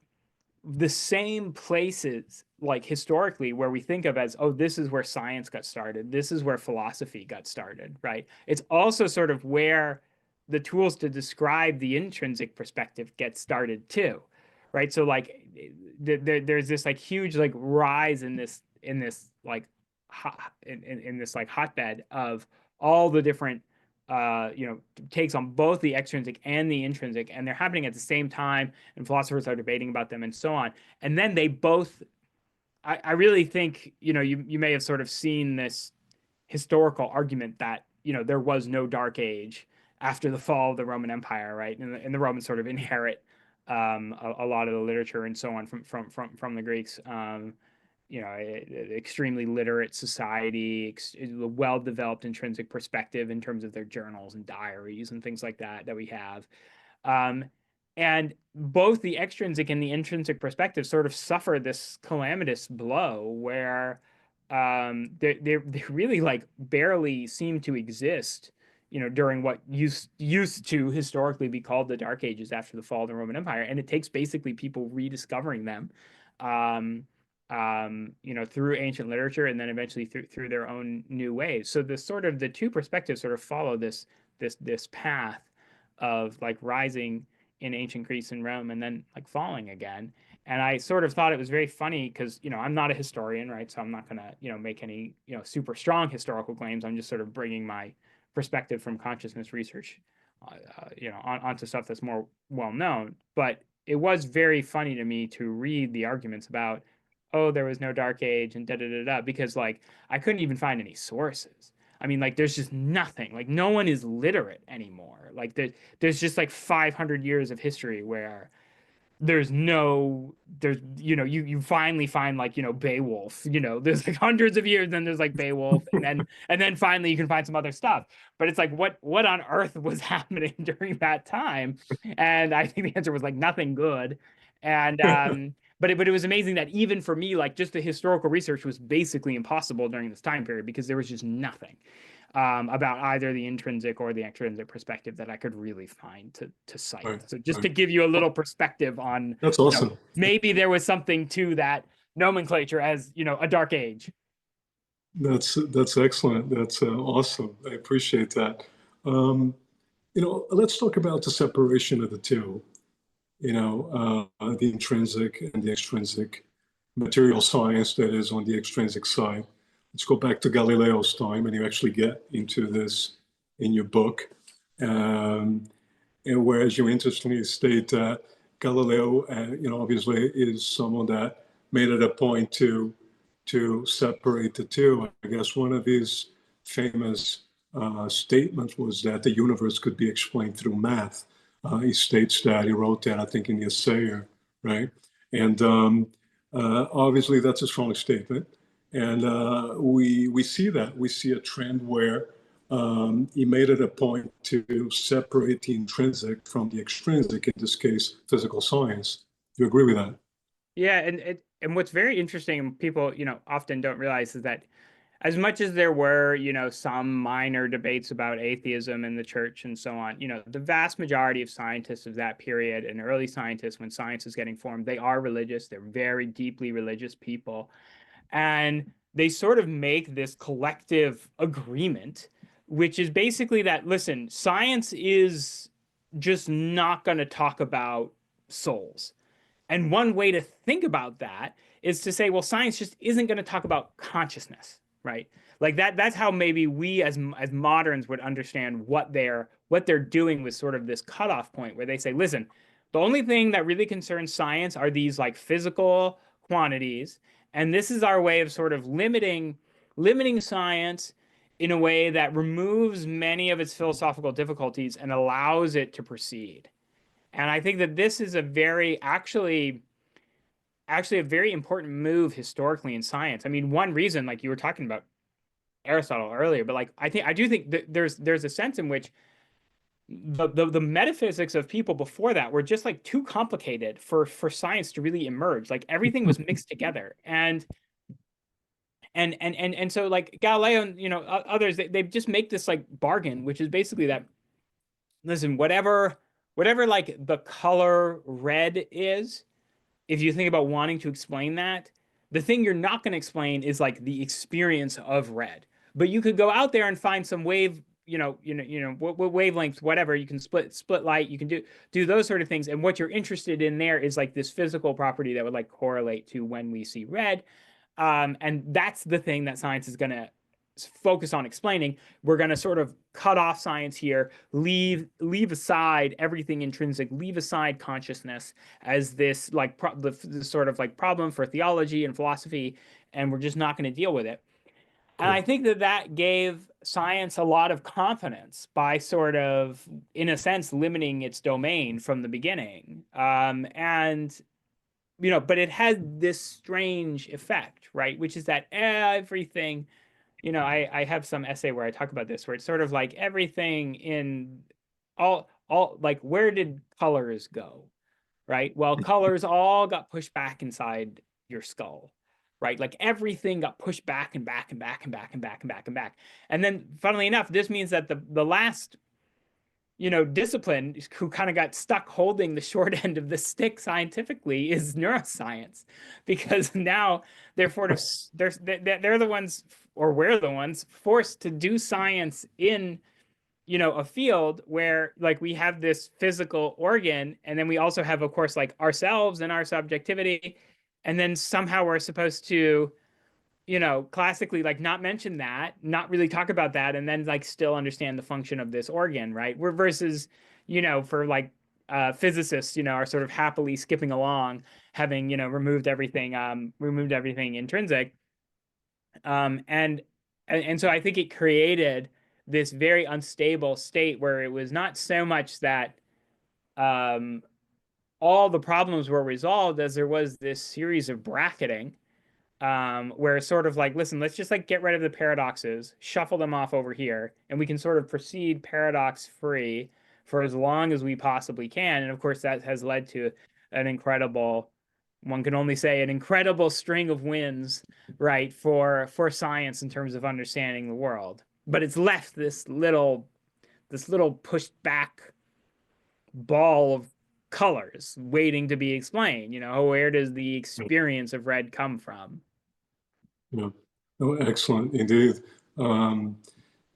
the same places, like historically, where we think of as, oh, this is where science got started, this is where philosophy got started, right? It's also sort of where the tools to describe the intrinsic perspective get started too, right? So like there's this like huge like rise in this like in this like hotbed of all the different you know, takes on both the extrinsic and the intrinsic, and they're happening at the same time, and philosophers are debating about them and so on. And then they both, I really think, you know, you may have sort of seen this historical argument that, you know, there was no dark age after the fall of the Roman Empire, right? And the Romans sort of inherit a lot of the literature and so on from the Greeks. You know, extremely literate society, a well-developed intrinsic perspective in terms of their journals and diaries and things like that we have. And both the extrinsic and the intrinsic perspective sort of suffer this calamitous blow where they really like barely seem to exist, you know, during what used to historically be called the Dark Ages after the fall of the Roman Empire. And it takes basically people rediscovering them. You know, through ancient literature and then eventually through their own new ways. So the two perspectives sort of follow this path of like rising in ancient Greece and Rome and then like falling again. And I sort of thought it was very funny because, you know, I'm not a historian, right? So I'm not going to, you know, make any, you know, super strong historical claims. I'm just sort of bringing my perspective from consciousness research, you know, onto stuff that's more well known. But it was very funny to me to read the arguments about, oh, there was no dark age and da-da-da-da, because like I couldn't even find any sources. I mean, like there's just nothing. Like no one is literate anymore. Like there's just like 500 years of history where there's you know, you finally find like, you know, Beowulf, you know, there's like hundreds of years, then there's like Beowulf, and then finally you can find some other stuff. But it's like what on earth was happening during that time? And I think the answer was like nothing good. And but it was amazing that even for me, like just the historical research was basically impossible during this time period because there was just nothing about either the intrinsic or the extrinsic perspective that I could really find to cite. Right, so just to give you a little perspective on, that's awesome. You know, maybe there was something to that nomenclature as, you know, a dark age. That's excellent. That's awesome. I appreciate that. You know, let's talk about the separation of the two. You know, the intrinsic and the extrinsic material science that is on the extrinsic side. Let's go back to Galileo's time, and you actually get into this in your book. And whereas you interestingly state that Galileo, you know, obviously is someone that made it a point to separate the two. I guess one of his famous statements was that the universe could be explained through math. He states that, he wrote that, I think, in the Essayer, right? And obviously that's a strong statement. And we see that. We see a trend where he made it a point to separate the intrinsic from the extrinsic, in this case, physical science. Do you agree with that? Yeah, and what's very interesting, and people, you know, often don't realize, is that as much as there were, you know, some minor debates about atheism in the church and so on, you know, the vast majority of scientists of that period and early scientists, when science is getting formed, they are religious. They're very deeply religious people. And they sort of make this collective agreement, which is basically that, listen, science is just not going to talk about souls. And one way to think about that is to say, well, science just isn't going to talk about consciousness. Right, like that's how maybe we as moderns would understand what they're doing with sort of this cutoff point where they say, listen, the only thing that really concerns science are these like physical quantities, and this is our way of sort of limiting science in a way that removes many of its philosophical difficulties and allows it to proceed. And I think that this is actually a very important move historically in science. I mean, one reason, like you were talking about Aristotle earlier, but like I do think that there's a sense in which the metaphysics of people before that were just like too complicated for science to really emerge. Like everything was mixed together, and so like Galileo and others, they just make this like bargain, which is basically that, listen, whatever like the color red is, if you think about wanting to explain that, the thing you're not going to explain is like the experience of red. But you could go out there and find some wavelengths, whatever. You can split light. You can do those sort of things. And what you're interested in there is like this physical property that would like correlate to when we see red. And that's the thing that science is going to focus on explaining. We're going to sort of cut off science here, leave aside everything intrinsic, leave aside consciousness as this like the sort of like problem for theology and philosophy, and we're just not going to deal with it. And I think that gave science a lot of confidence by sort of, in a sense, limiting its domain from the beginning. But it had this strange effect, right? Which is that everything, I have some essay where I talk about this, where it's sort of like everything in all like, where did colors go, right? Well, colors all got pushed back inside your skull. Right, like everything got pushed back and back and back and back and back and back and back. And then, funnily enough, this means that the last, discipline who kind of got stuck holding the short end of the stick scientifically is neuroscience, because now they're they're the ones, or we're the ones forced to do science in, a field where like we have this physical organ, and then we also have, of course, like ourselves and our subjectivity. And then somehow we're supposed to, classically, like not mention that, not really talk about that, and then like still understand the function of this organ, right? We're versus, for like physicists, are sort of happily skipping along, having, removed everything intrinsic. And so I think it created this very unstable state where it was not so much that all the problems were resolved, as there was this series of bracketing, where it's sort of like, listen, let's just like get rid of the paradoxes, shuffle them off over here, and we can sort of proceed paradox free for as long as we possibly can. And of course, that has led to an incredible, one can only say an incredible string of wins, right, for science in terms of understanding the world. But it's left this little pushed back ball of colors waiting to be explained. Where does the experience of red come from? Yeah. Oh, excellent indeed.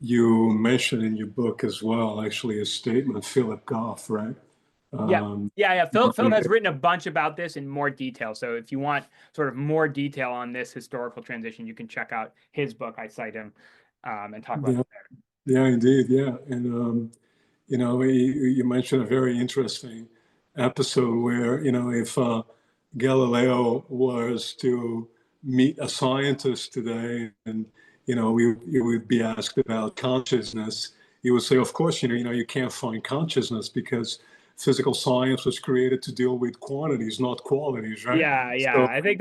You mentioned in your book as well, actually, a statement, Philip Goff, right? Yeah. Philip has written a bunch about this in more detail. So if you want sort of more detail on this historical transition, you can check out his book. I cite him and talk about it there. Yeah, indeed. Yeah. And, you mentioned a very interesting episode where, if Galileo was to meet a scientist today and, we would be asked about consciousness, he would say, of course, you can't find consciousness because physical science was created to deal with quantities, not qualities, right? Yeah. So, I think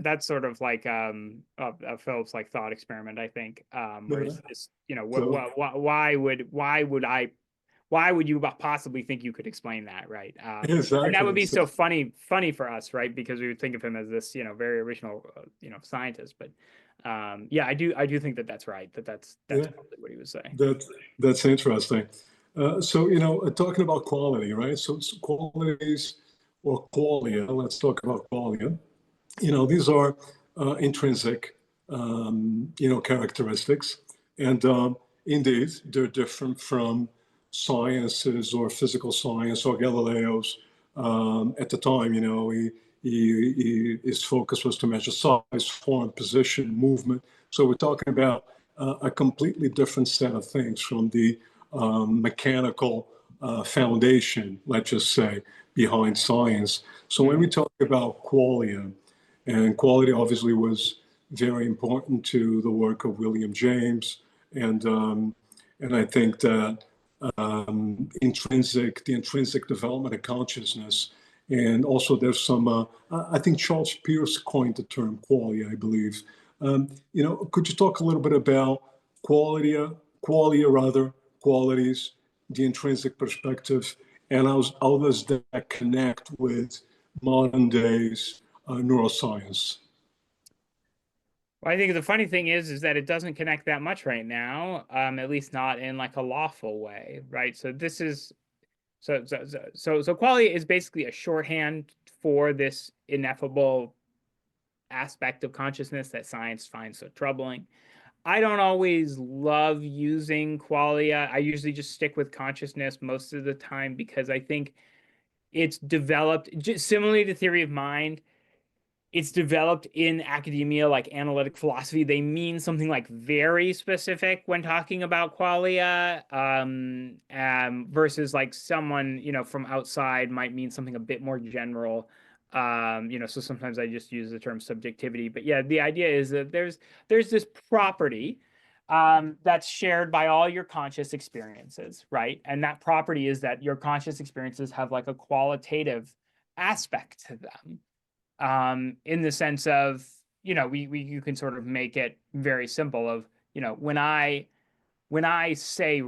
that's sort of like Philip's like thought experiment, I think. Where it's this, why would you possibly think you could explain that, right? Exactly. And that would be so funny for us, right? Because we would think of him as this, very original, scientist. But I do think that's right. That's probably what he was saying. That's interesting. So talking about quality, right? So qualities or qualia. Let's talk about qualia. These are intrinsic, characteristics, and indeed they're different from sciences or physical science or Galileo's. At the time, his focus was to measure size, form, position, movement. So we're talking about a completely different set of things from the mechanical foundation, let's just say, behind science. So when we talk about qualia, and quality obviously was very important to the work of William James, and I think that the intrinsic development of consciousness, and also there's some, I think Charles Peirce coined the term qualia, I believe. Could you talk a little bit about qualia qualia rather, qualities, the intrinsic perspective, and how does that connect with modern days neuroscience? Well, I think the funny thing is that it doesn't connect that much right now, at least not in like a lawful way, right? So this is so qualia is basically a shorthand for this ineffable aspect of consciousness that science finds so troubling. I don't always love using qualia. I usually just stick with consciousness most of the time because I think it's developed, just similarly to theory of mind, it's developed in academia, like analytic philosophy. They mean something like very specific when talking about qualia, versus like someone, from outside might mean something a bit more general. So sometimes I just use the term subjectivity. But yeah, the idea is that there's this property that's shared by all your conscious experiences, right? And that property is that your conscious experiences have like a qualitative aspect to them. In the sense of, you can sort of make it very simple of, when I say,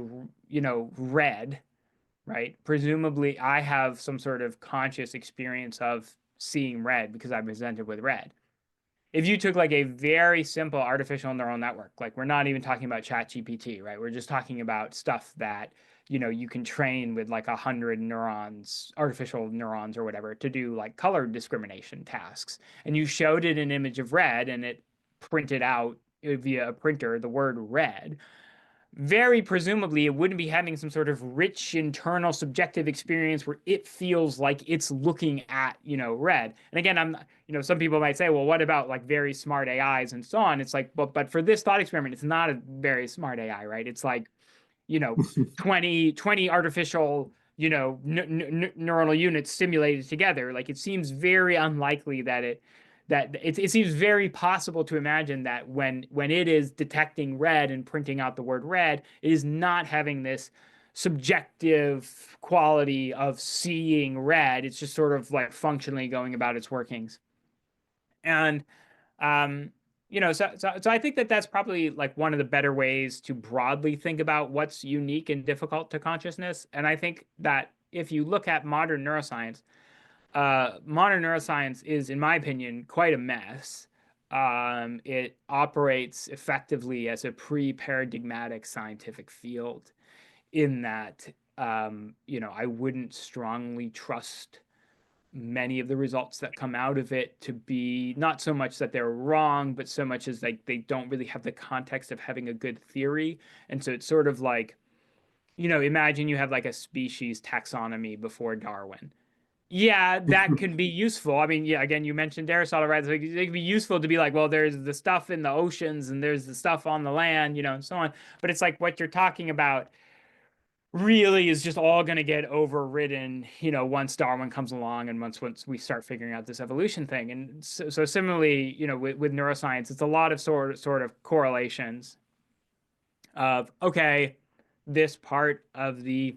red, right? Presumably I have some sort of conscious experience of seeing red because I'm presented with red. If you took like a very simple artificial neural network, like we're not even talking about ChatGPT, right? We're just talking about stuff that, you can train with like 100 neurons, artificial neurons or whatever, to do like color discrimination tasks. And you showed it an image of red and it printed out via a printer the word red. Very presumably, it wouldn't be having some sort of rich internal subjective experience where it feels like it's looking at, red. And again, some people might say, well, what about like very smart AIs and so on? It's like, but for this thought experiment, it's not a very smart AI, right? It's like, 20 artificial, neuronal units stimulated together. Like it seems very unlikely that it seems very possible to imagine that when it is detecting red and printing out the word red, it is not having this subjective quality of seeing red. It's just sort of like functionally going about its workings. And so I think that that's probably like one of the better ways to broadly think about what's unique and difficult to consciousness. And I think that if you look at modern neuroscience is, in my opinion, quite a mess. It operates effectively as a pre-paradigmatic scientific field in that, I wouldn't strongly trust many of the results that come out of it to be not so much that they're wrong, but so much as like they don't really have the context of having a good theory. And so it's sort of like, imagine you have like a species taxonomy before Darwin. Yeah, that could be useful. I mean, yeah, again, you mentioned Aristotle, right? So it could be useful to be like, well, there's the stuff in the oceans and there's the stuff on the land, and so on. But it's like what you're talking about really is just all going to get overridden, once Darwin comes along and once we start figuring out this evolution thing. And so similarly, with neuroscience, it's a lot of sort of correlations of, okay, this part of the,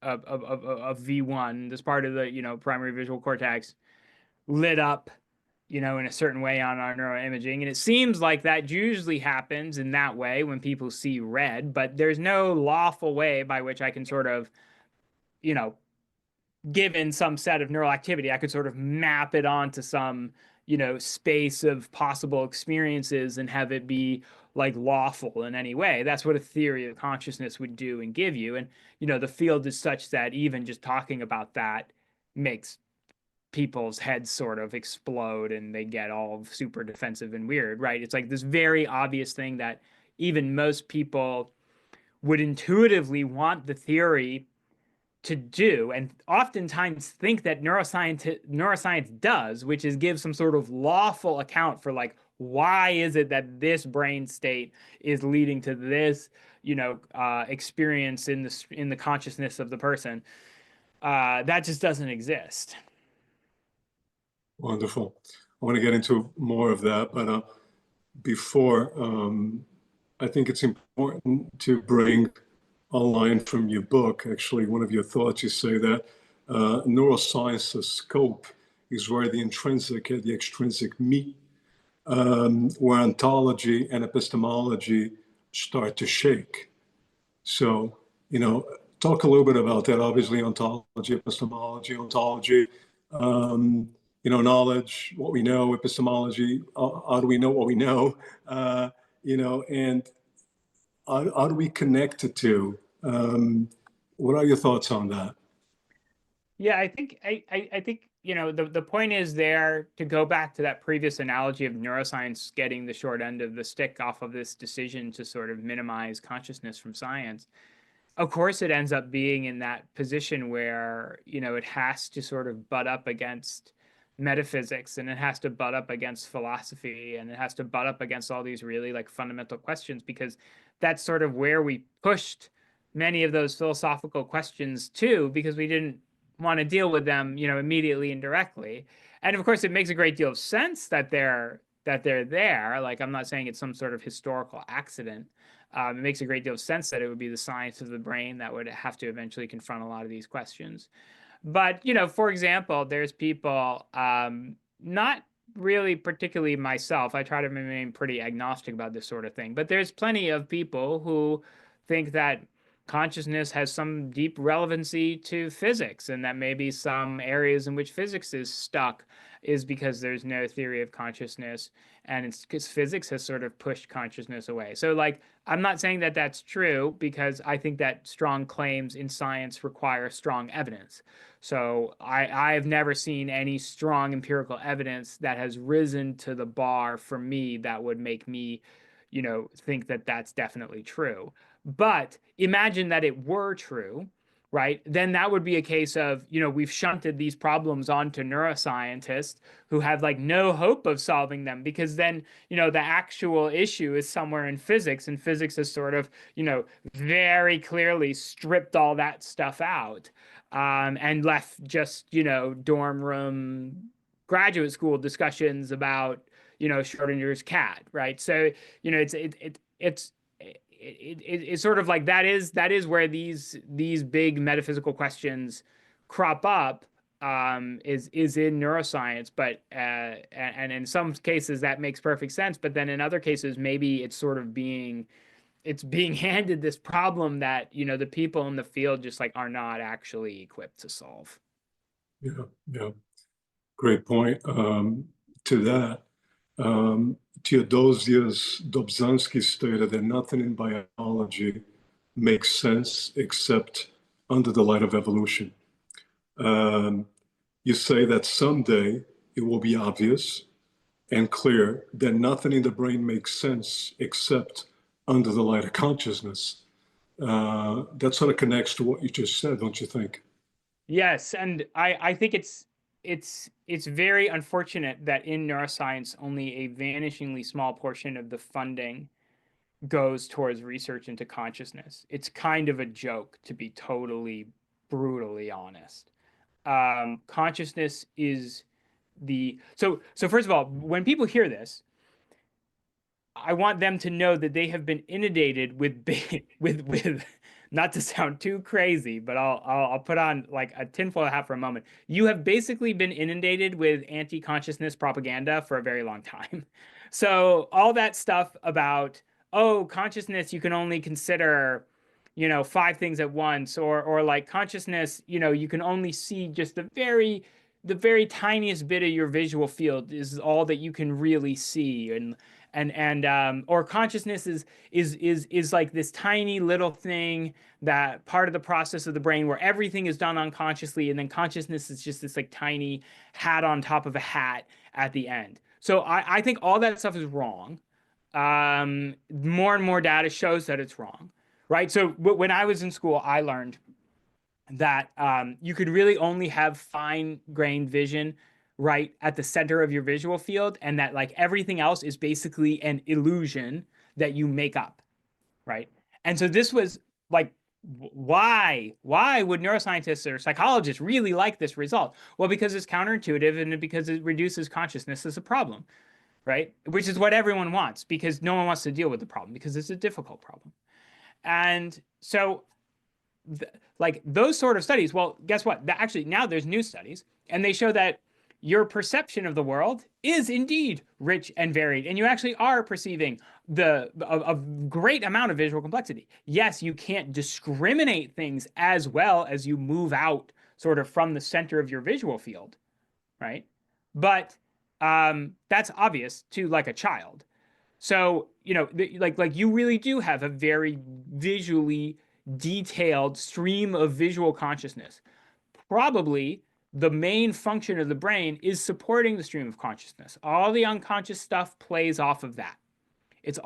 of V1, this part of the, primary visual cortex lit up, in a certain way on our neuroimaging. And it seems like that usually happens in that way when people see red, but there's no lawful way by which I can sort of, given some set of neural activity, I could sort of map it onto some, space of possible experiences and have it be like lawful in any way. That's what a theory of consciousness would do and give you. And, the field is such that even just talking about that makes people's heads sort of explode and they get all super defensive and weird, right? It's like this very obvious thing that even most people would intuitively want the theory to do, and oftentimes think that neuroscience does, which is give some sort of lawful account for like, why is it that this brain state is leading to this, experience in the consciousness of the person. That just doesn't exist. Wonderful. I want to get into more of that, but before, I think it's important to bring a line from your book. Actually, one of your thoughts, you say that neuroscience's scope is where the intrinsic and the extrinsic meet, where ontology and epistemology start to shake. So, talk a little bit about that. Obviously, ontology, epistemology, ontology, knowledge, what we know, epistemology, how do we know what we know, and how do we connect the two? What are your thoughts on that? Yeah, I think the point is there to go back to that previous analogy of neuroscience getting the short end of the stick off of this decision to sort of minimize consciousness from science. Of course, it ends up being in that position where, it has to sort of butt up against metaphysics, and it has to butt up against philosophy, and it has to butt up against all these really like fundamental questions, because that's sort of where we pushed many of those philosophical questions to, because we didn't want to deal with them, immediately and directly. And of course, it makes a great deal of sense that they're there. Like, I'm not saying it's some sort of historical accident. It makes a great deal of sense that it would be the science of the brain that would have to eventually confront a lot of these questions. But, for example, there's people, not really particularly myself, I try to remain pretty agnostic about this sort of thing, but there's plenty of people who think that consciousness has some deep relevancy to physics, and that maybe some areas in which physics is stuck is because there's no theory of consciousness, and it's because physics has sort of pushed consciousness away. So, like, I'm not saying that that's true, because I think that strong claims in science require strong evidence. So I've never seen any strong empirical evidence that has risen to the bar for me that would make me, think that that's definitely true. But imagine that it were true, right? Then that would be a case of, we've shunted these problems onto neuroscientists who have like no hope of solving them, because then, the actual issue is somewhere in physics, and physics has sort of, very clearly stripped all that stuff out, and left just, dorm room graduate school discussions about, Schrodinger's cat, right? So, it's sort of like that is where these big metaphysical questions crop up, is in neuroscience, but and in some cases that makes perfect sense, but then in other cases maybe it's sort of being handed this problem that the people in the field just like are not actually equipped to solve. Yeah, great point. To that, Theodosius Dobzhansky stated that nothing in biology makes sense except under the light of evolution. You say that someday it will be obvious and clear that nothing in the brain makes sense except under the light of consciousness. That sort of connects to what you just said, don't you think? Yes, and I think it's very unfortunate that in neuroscience only a vanishingly small portion of the funding goes towards research into consciousness. It's kind of a joke, to be totally brutally honest. Consciousness is so first of all, when people hear this, I want them to know that they have been inundated with not to sound too crazy, but I'll put on like a tinfoil hat for a moment. You have basically been inundated with anti-consciousness propaganda for a very long time. So all that stuff about, oh, consciousness, you can only consider, 5 things at once, or like consciousness, you can only see just the very tiniest bit of your visual field is all that you can really see, or consciousness is like this tiny little thing, that part of the process of the brain where everything is done unconsciously, and then consciousness is just this like tiny hat on top of a hat at the end. So I think all that stuff is wrong. More and more data shows that it's wrong, right? So when I was in school, I learned that you could really only have fine-grained vision right at the center of your visual field, and that like everything else is basically an illusion that you make up, right? And so this was like, why would neuroscientists or psychologists really like this result? Well, because it's counterintuitive, and because it reduces consciousness as a problem, right? Which is what everyone wants, because no one wants to deal with the problem, because it's a difficult problem. And so like those sort of studies, well, guess what? Actually, now there's new studies, and they show that your perception of the world is indeed rich and varied, and you actually are perceiving a great amount of visual complexity. Yes, you can't discriminate things as well as you move out sort of from the center of your visual field, right? But that's obvious to like a child. So, you know, like you really do have a very visually detailed stream of visual consciousness. Probably the main function of the brain is supporting the stream of consciousness. All the unconscious stuff plays off of that. It's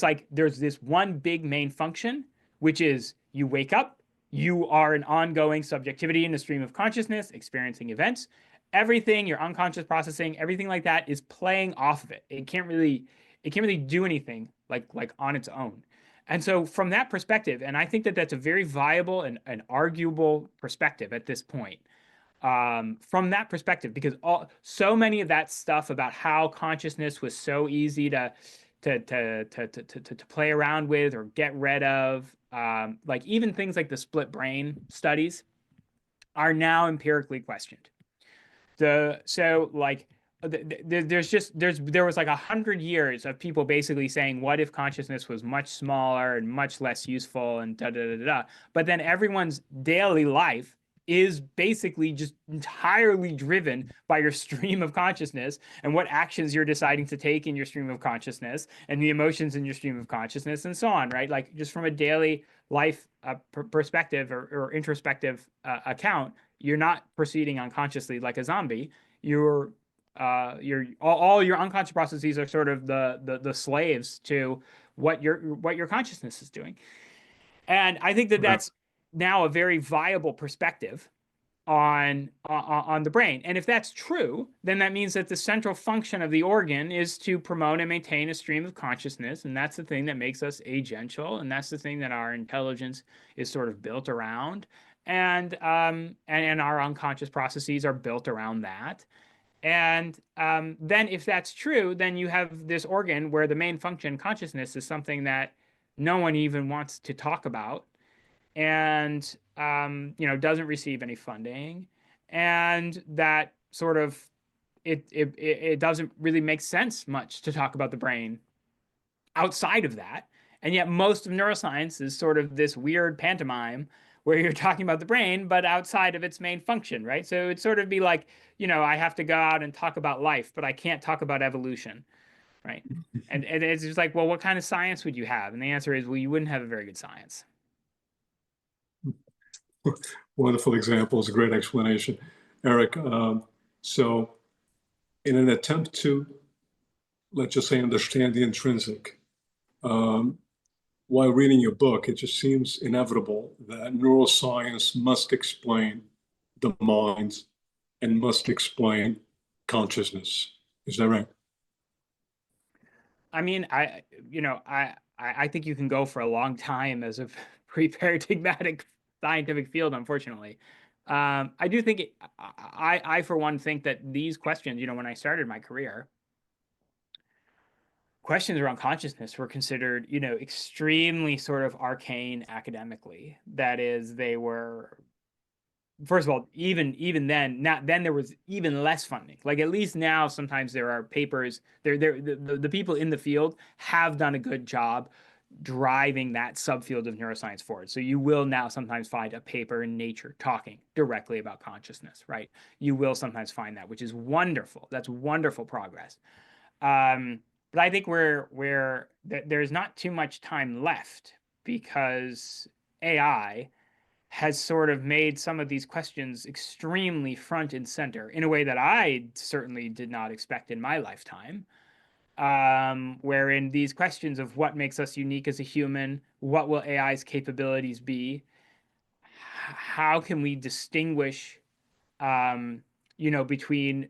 like there's this one big main function, which is you wake up, you are an ongoing subjectivity in the stream of consciousness, experiencing events. Everything, your unconscious processing, everything like that is playing off of it. It can't really do anything like on its own. And so from that perspective, and I think that that's a very viable and arguable perspective at this point, from that perspective, because so many of that stuff about how consciousness was so easy to play around with or get rid of, like even things like the split brain studies are now empirically questioned. There was like 100 years of people basically saying, what if consciousness was much smaller and much less useful and da da da da. But then everyone's daily life is basically just entirely driven by your stream of consciousness and what actions you're deciding to take in your stream of consciousness and the emotions in your stream of consciousness and so on, right? Like just from a daily life perspective or introspective account, you're not proceeding unconsciously like a zombie. All your unconscious processes are sort of the slaves to what your consciousness is doing. And I think that that's now a very viable perspective on the brain. And if that's true, then that means that the central function of the organ is to promote and maintain a stream of consciousness. And that's the thing that makes us agential. And that's the thing that our intelligence is sort of built around. And our unconscious processes are built around that. And then if that's true, then you have this organ where the main function, consciousness, is something that no one even wants to talk about, and doesn't receive any funding, and that sort of it doesn't really make sense much to talk about the brain outside of that. And yet most of neuroscience is sort of this weird pantomime where you're talking about the brain, but outside of its main function, right? So it'd sort of be like, I have to go out and talk about life, but I can't talk about evolution, right? And it's just like, well, what kind of science would you have? And the answer is, well, you wouldn't have a very good science. Wonderful example. It's a great explanation, Erik. So in an attempt to, let's just say, understand the intrinsic, while reading your book, it just seems inevitable that neuroscience must explain the mind and must explain consciousness. Is that right? I mean, I think you can go for a long time as a pre-paradigmatic scientific field, unfortunately. I do think I for one think that these questions, when I started my career, questions around consciousness were considered, extremely sort of arcane academically. That is, they were, first of all, even then, then there was even less funding. Like at least now, sometimes there are papers. The people in the field have done a good job driving that subfield of neuroscience forward. So you will now sometimes find a paper in Nature talking directly about consciousness, right? You will sometimes find that, which is wonderful. That's wonderful progress. But I think there's not too much time left, because AI has sort of made some of these questions extremely front and center in a way that I certainly did not expect in my lifetime. Wherein these questions of what makes us unique as a human, what will AI's capabilities be, how can we distinguish, between,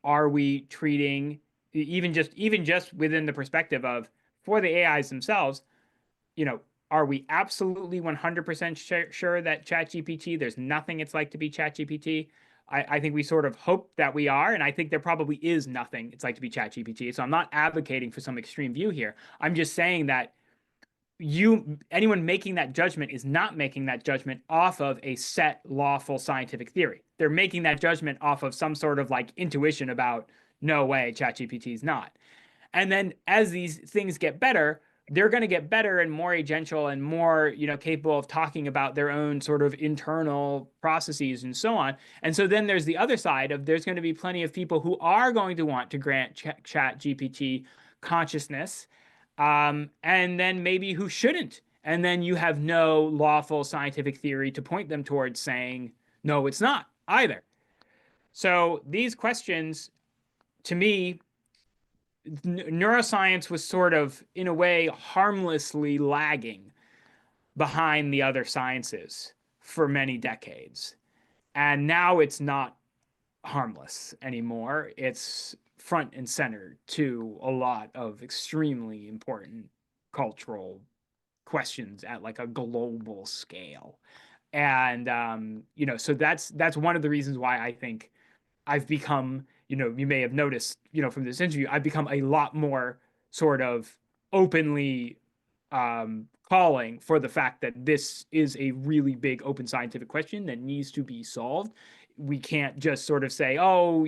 are we treating, even just within the perspective of, for the AIs themselves, are we absolutely 100% sure that ChatGPT, there's nothing it's like to be ChatGPT? I think we sort of hope that we are, and I think there probably is nothing it's like to be ChatGPT. So I'm not advocating for some extreme view here. I'm just saying that anyone making that judgment is not making that judgment off of a set lawful scientific theory. They're making that judgment off of some sort of like intuition about, no way, ChatGPT is not. And then as these things get better, they're going to get better and more agential and more, capable of talking about their own sort of internal processes and so on. And so then there's the other side of, there's going to be plenty of people who are going to want to grant ChatGPT consciousness, and then maybe who shouldn't. And then you have no lawful scientific theory to point them towards saying, no, it's not either. So these questions, to me, neuroscience was sort of, in a way, harmlessly lagging behind the other sciences for many decades. And now it's not harmless anymore. It's front and center to a lot of extremely important cultural questions at like a global scale. And, so that's one of the reasons why I think I've become, you may have noticed, from this interview, I've become a lot more sort of openly calling for the fact that this is a really big open scientific question that needs to be solved. We can't just sort of say, oh,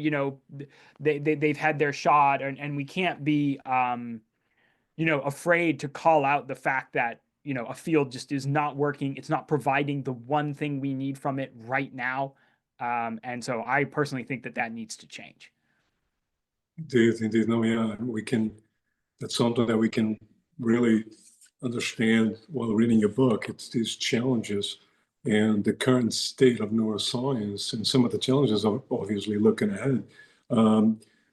they've had their shot, and we can't be, afraid to call out the fact that, a field just is not working. It's not providing the one thing we need from it right now. And so I personally think that needs to change. Indeed. No, yeah, that's something that we can really understand while reading your book. It's these challenges and the current state of neuroscience, and some of the challenges are obviously looking ahead.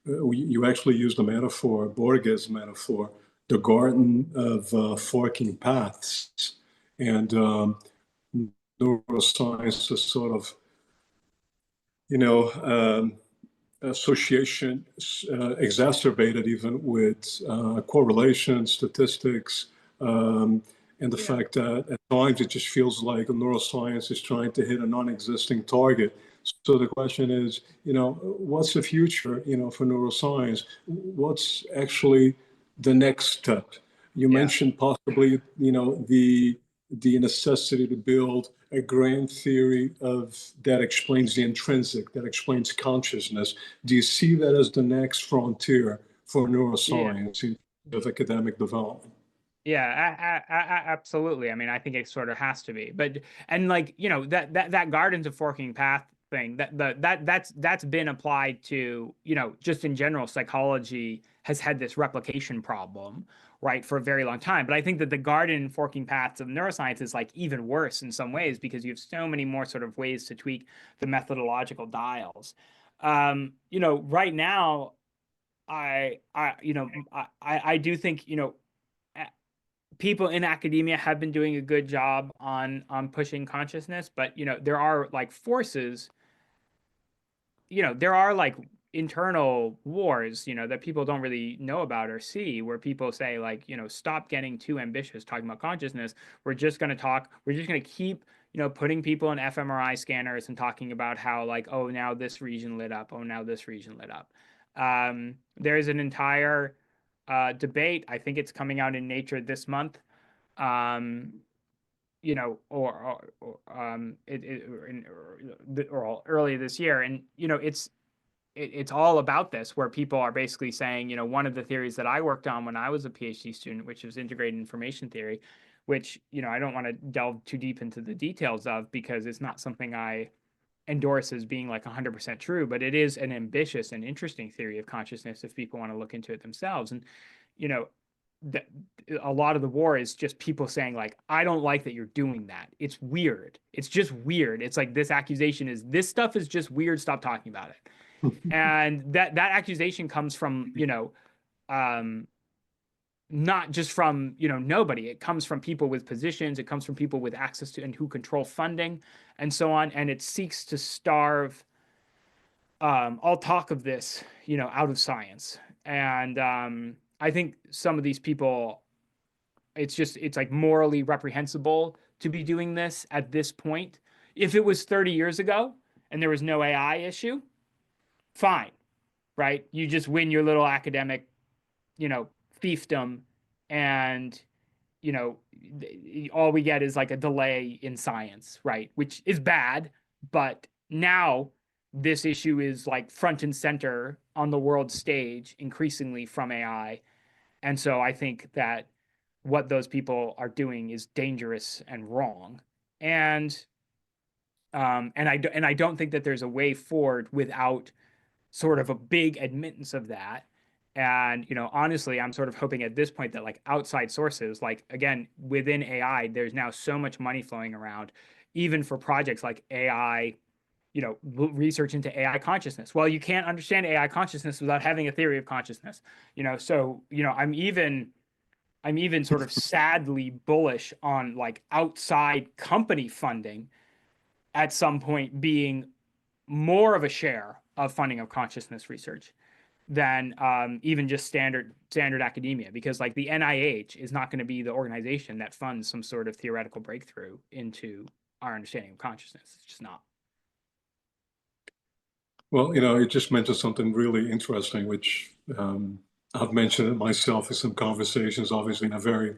You actually used a metaphor, Borges' metaphor, the garden of forking paths. And neuroscience is sort of, association exacerbated even with correlation, statistics, and the fact that at times it just feels like neuroscience is trying to hit a non-existing target. So the question is, what's the future, for neuroscience? What's actually the next step? You mentioned possibly, the necessity to build a grand theory that explains the intrinsic, that explains consciousness. Do you see that as the next frontier for neuroscience in of academic development? Yeah, absolutely. I mean, I think it sort of has to be. But that gardens of forking path thing, that's been applied to, just in general, psychology has had this replication problem, right, for a very long time. But I think that the garden forking paths of neuroscience is like even worse in some ways, because you have so many more sort of ways to tweak the methodological dials. Right now, I do think, people in academia have been doing a good job on pushing consciousness, but there are like forces, there are like internal wars, that people don't really know about or see, where people say like, stop getting too ambitious talking about consciousness. We're just going to keep, putting people in fMRI scanners and talking about how like, oh, now this region lit up. Oh, now this region lit up. There's an entire debate. I think it's coming out in Nature this month, or early this year, and it's all about this, where people are basically saying, one of the theories that I worked on when I was a PhD student, which was integrated information theory, which I don't want to delve too deep into the details of, because it's not something I endorse as being like 100% true, but it is an ambitious and interesting theory of consciousness if people want to look into it themselves. And a lot of the war is just people saying like, I don't like that you're doing that. It's weird. It's just weird. It's like, this accusation is, this stuff is just weird. Stop talking about it. And that accusation comes from, not just from, nobody. It comes from people with positions. It comes from people with access to and who control funding and so on. And it seeks to starve all talk of this, out of science. And I think some of these people, it's like morally reprehensible to be doing this at this point. If it was 30 years ago and there was no AI issue, fine, right? You just win your little academic, fiefdom, and all we get is like a delay in science, right? Which is bad, but now this issue is like front and center on the world stage increasingly from AI. And so I think that what those people are doing is dangerous and wrong. And I don't think that there's a way forward without sort of a big admittance of that. And, honestly, I'm sort of hoping at this point that like outside sources, like again, within AI, there's now so much money flowing around, even for projects like AI, research into AI consciousness. Well, you can't understand AI consciousness without having a theory of consciousness, so, I'm even sort of sadly bullish on like outside company funding at some point being more of a share of funding of consciousness research than even just standard academia, because like the NIH is not going to be the organization that funds some sort of theoretical breakthrough into our understanding of consciousness. It's just not. Well, you just mentioned something really interesting, which I've mentioned it myself in some conversations, obviously in a very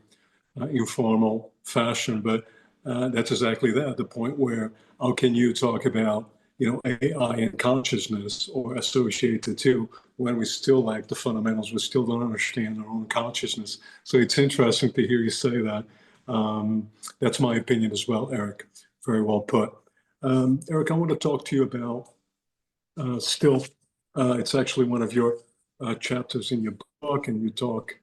informal fashion, but that's exactly that, the point where how can you talk about AI and consciousness or associate the two when we still lack the fundamentals, we still don't understand our own consciousness. So it's interesting to hear you say that. That's my opinion as well, Erik. Very well put. Erik, I want to talk to you about it's actually one of your chapters in your book, and you talk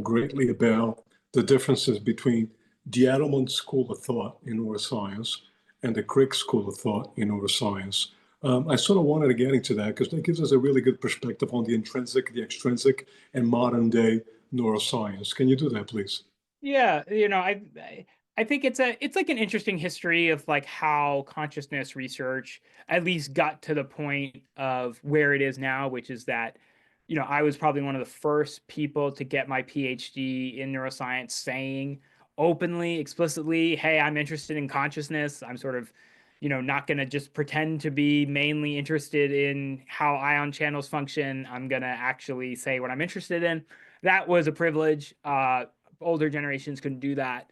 greatly about the differences between the Edelman school of thought in neuroscience and the Crick school of thought in neuroscience. I sort of wanted to get into that because that gives us a really good perspective on the intrinsic, the extrinsic, and modern day neuroscience. Can you do that, please? Yeah, I think it's like an interesting history of like how consciousness research at least got to the point of where it is now, which is that, I was probably one of the first people to get my PhD in neuroscience saying openly, explicitly, hey, I'm interested in consciousness. I'm sort of, not going to just pretend to be mainly interested in how ion channels function. I'm going to actually say what I'm interested in. That was a privilege. Older generations couldn't do that.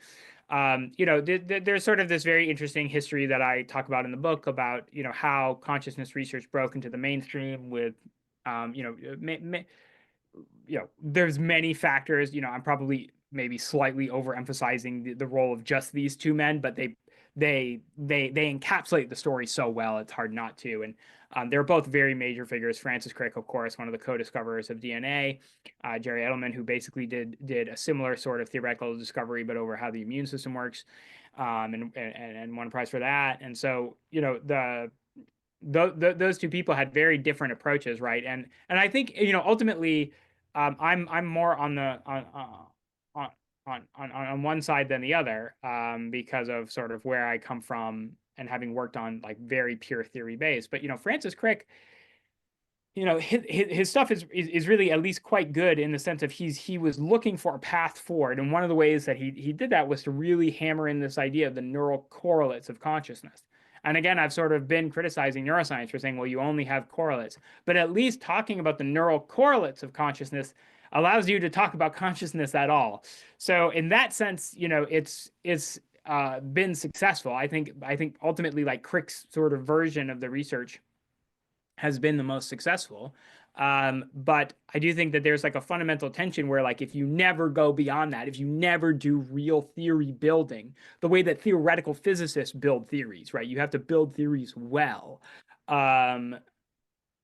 There's sort of this very interesting history that I talk about in the book about, how consciousness research broke into the mainstream with, there's many factors. I'm probably maybe slightly overemphasizing the role of just these two men, but they encapsulate the story so well, it's hard not to. And they're both very major figures. Francis Crick, of course, one of the co-discoverers of DNA. Jerry Edelman, who basically did a similar sort of theoretical discovery, but over how the immune system works, and won a prize for that. And so, those two people had very different approaches, right? And I think, ultimately, I'm more on the on one side than the other, because of sort of where I come from and having worked on like very pure theory based. But Francis Crick, his stuff is really at least quite good in the sense of he was looking for a path forward, and one of the ways that he did that was to really hammer in this idea of the neural correlates of consciousness. And again, I've sort of been criticizing neuroscience for saying, well, you only have correlates, but at least talking about the neural correlates of consciousness allows you to talk about consciousness at all. So in that sense, it's been successful. I think ultimately, like Crick's sort of version of the research has been the most successful. But I do think that there's like a fundamental tension where, like, if you never go beyond that, if you never do real theory building, the way that theoretical physicists build theories, right? You have to build theories well.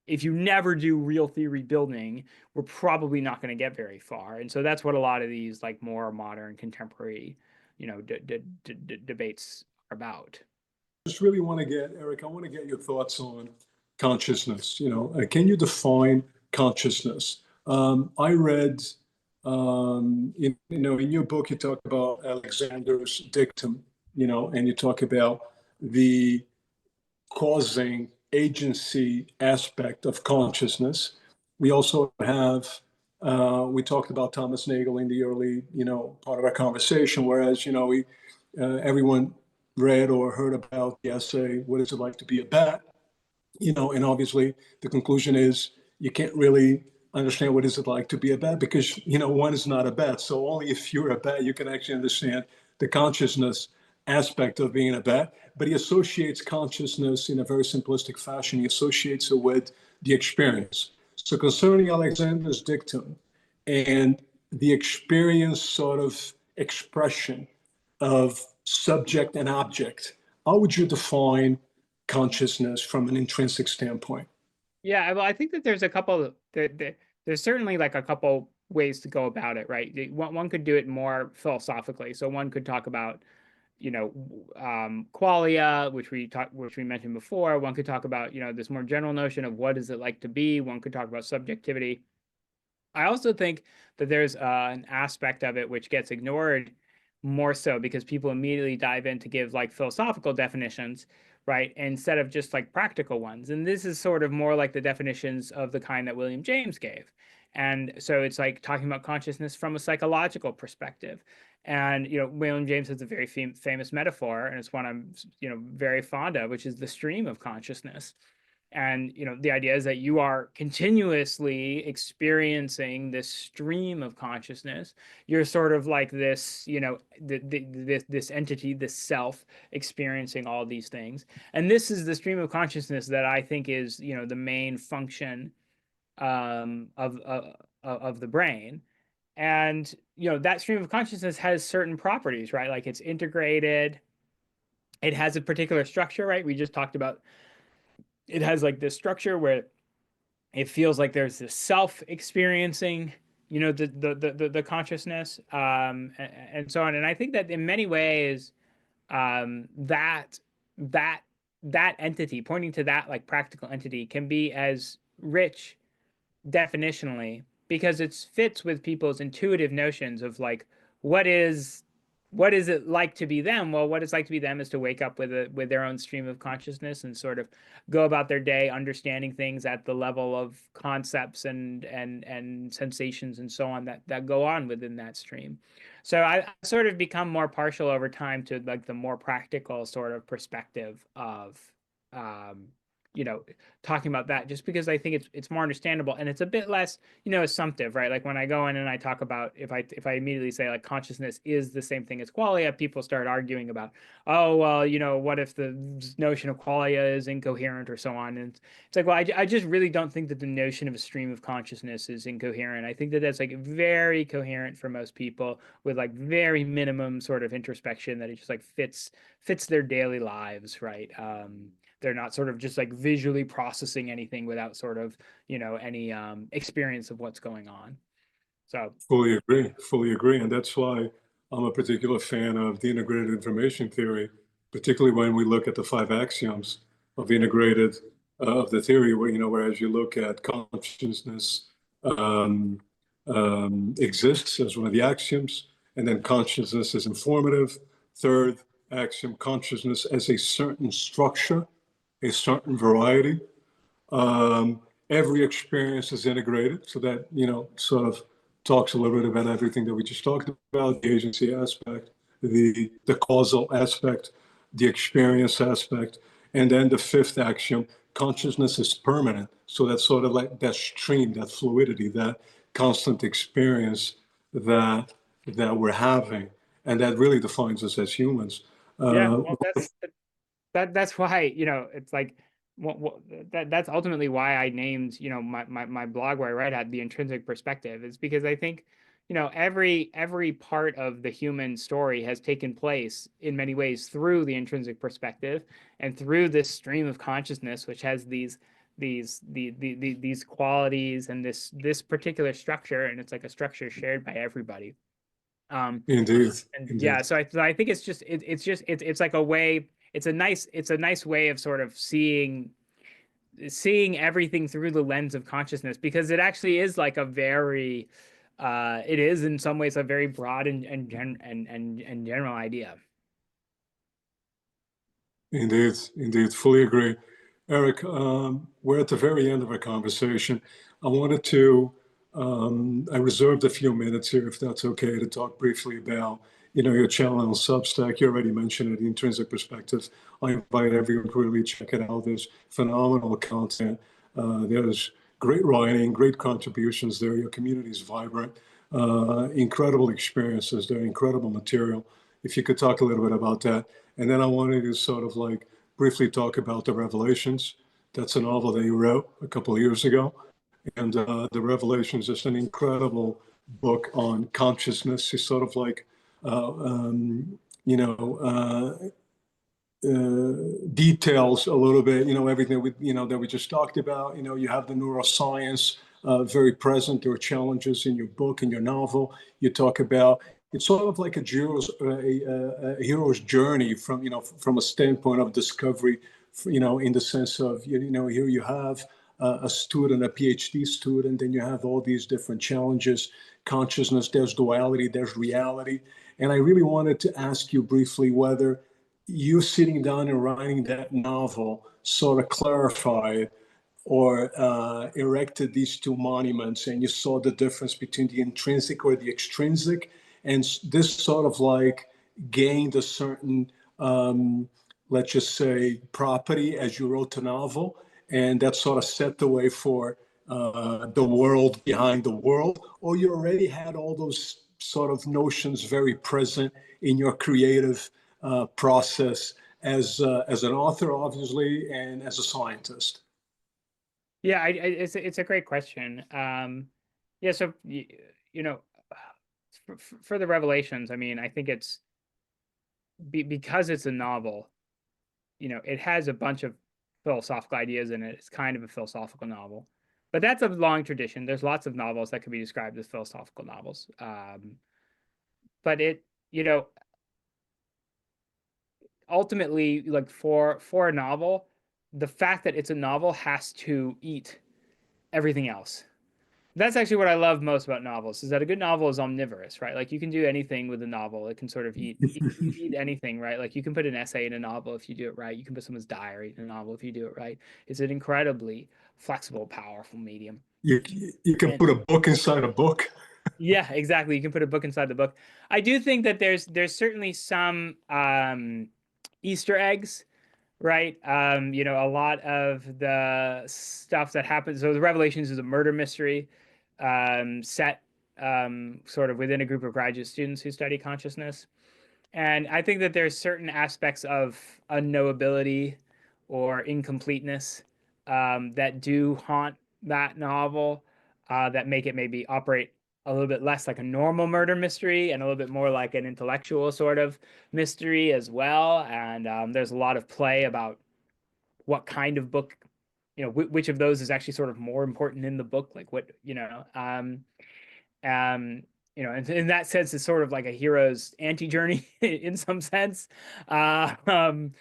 If you never do real theory building, we're probably not going to get very far. And so that's what a lot of these like more modern contemporary, debates are about. Just really want to get, Erik, I want to get your thoughts on consciousness. Can you define consciousness? I read, in your book, you talk about Alexander's dictum, and you talk about the causing agency aspect of consciousness. We also have, we talked about Thomas Nagel in the early, part of our conversation, whereas, everyone read or heard about the essay, What Is It Like to Be a Bat? And obviously the conclusion is you can't really understand what is it like to be a bat, because, you know, one is not a bat. So only if you're a bat, you can actually understand the consciousness aspect of being a bat. But he associates consciousness in a very simplistic fashion. He associates it with the experience. So concerning Alexander's dictum and the experience sort of expression of subject and object, how would you define consciousness from an intrinsic standpoint? Yeah, well, I think that there's a couple, there's certainly like a couple ways to go about it, right? One could do it more philosophically. So one could talk about, you know, qualia, which we mentioned before. One could talk about, you know, this more general notion of what is it like to be. One could talk about subjectivity. I also think that there's an aspect of it which gets ignored more so because people immediately dive in to give like philosophical definitions, right, instead of just like practical ones. And this is sort of more like the definitions of the kind that William James gave. And so it's like talking about consciousness from a psychological perspective. And, you know, William James has a very famous metaphor, and it's one I'm, you know, very fond of, which is the stream of consciousness. And, you know, the idea is that you are continuously experiencing this stream of consciousness. You're sort of like this, you know, this entity, this self experiencing all these things. And this is the stream of consciousness that I think is, you know, the main function of the brain. And, you know, that stream of consciousness has certain properties, right? Like it's integrated. It has a particular structure, right? We just talked about it has like this structure where it feels like there's this self experiencing, you know, the consciousness, and so on. And I think that in many ways, that entity, pointing to that like practical entity, can be as rich definitionally because it fits with people's intuitive notions of like what is it like to be them? Well, what it's like to be them is to wake up with their own stream of consciousness and sort of go about their day understanding things at the level of concepts and sensations and so on that go on within that stream. So I sort of become more partial over time to like the more practical sort of perspective of you know, talking about that, just because I think it's more understandable and it's a bit less, you know, assumptive, right? Like when I go in and I talk about, if I immediately say like consciousness is the same thing as qualia, people start arguing about, oh, well, you know, what if the notion of qualia is incoherent or so on? And it's like, well, I just really don't think that the notion of a stream of consciousness is incoherent. I think that that's like very coherent for most people with like very minimum sort of introspection, that it just like fits their daily lives, right? They're not sort of just like visually processing anything without sort of, you know, any experience of what's going on. So fully agree. And that's why I'm a particular fan of the integrated information theory, particularly when we look at the 5 axioms of integrated of the theory, where, you know, whereas you look at consciousness exists as one of the axioms, and then consciousness is informative. Third axiom, consciousness as a certain structure, a certain variety. Every experience is integrated, so that, you know, sort of talks a little bit about everything that we just talked about: the agency aspect, the causal aspect, the experience aspect. And then the 5th axiom, consciousness is permanent. So that's sort of like that stream, that fluidity, that constant experience that we're having, and that really defines us as humans. Yeah, well, that's why, you know, it's like that's ultimately why I named, you know, my blog where I write at the intrinsic perspective, is because I think, you know, every part of the human story has taken place in many ways through the intrinsic perspective and through this stream of consciousness, which has these qualities and this particular structure, and it's like a structure shared by everybody. Indeed. Yeah, so I think it's like a way. It's a nice way of sort of seeing everything through the lens of consciousness, because it actually is like a very it is in some ways a very broad and general idea. Indeed, fully agree. Erik, we're at the very end of our conversation. I wanted to, I reserved a few minutes here, if that's okay, to talk briefly about, you know, your channel on Substack. You already mentioned it, the intrinsic perspective. I invite everyone to really check it out. There's phenomenal content. There's, great writing, great contributions there. Your community is vibrant, incredible experiences there, incredible material. If you could talk a little bit about that. And then I wanted to sort of like briefly talk about The Revelations. That's a novel that you wrote a couple of years ago. And The Revelations is an incredible book on consciousness. It's sort of like, details a little bit, everything that we just talked about. You have the neuroscience very present. There are challenges in your book, in your novel. You talk about, it's sort of like a hero's journey from a standpoint of discovery, in the sense of, here you have a student, a PhD student, and you have all these different challenges, consciousness, there's duality, there's reality. And I really wanted to ask you briefly whether you sitting down and writing that novel sort of clarified or erected these two monuments, and you saw the difference between the intrinsic or the extrinsic, and this sort of like gained a certain, let's just say, property as you wrote the novel, and that sort of set the way for the world behind the world, or you already had all those sort of notions very present in your creative process as an author, obviously, and as a scientist? Yeah, it's a great question. Yeah, so for The Revelations, I mean, I think it's because it's a novel, it has a bunch of philosophical ideas in it. It's kind of a philosophical novel, but that's a long tradition. There's lots of novels that could be described as philosophical novels. But it, ultimately, like for a novel, the fact that it's a novel has to eat everything else. That's actually what I love most about novels, is that a good novel is omnivorous, right? Like you can do anything with a novel. It can sort of eat anything, right? Like you can put an essay in a novel if you do it right. You can put someone's diary in a novel if you do it right. It's an incredibly flexible, powerful medium. You can put a book inside a book. Yeah, exactly. You can put a book inside the book. I do think that there's certainly some Easter eggs, right? A lot of the stuff that happens. So The Revelations is a murder mystery set sort of within a group of graduate students who study consciousness. And I think that there's certain aspects of unknowability or incompleteness that do haunt that novel that make it maybe operate a little bit less like a normal murder mystery and a little bit more like an intellectual sort of mystery as well. And there's a lot of play about what kind of book, which of those is actually sort of more important in the book, like what, and in that sense, it's sort of like a hero's anti-journey in some sense. And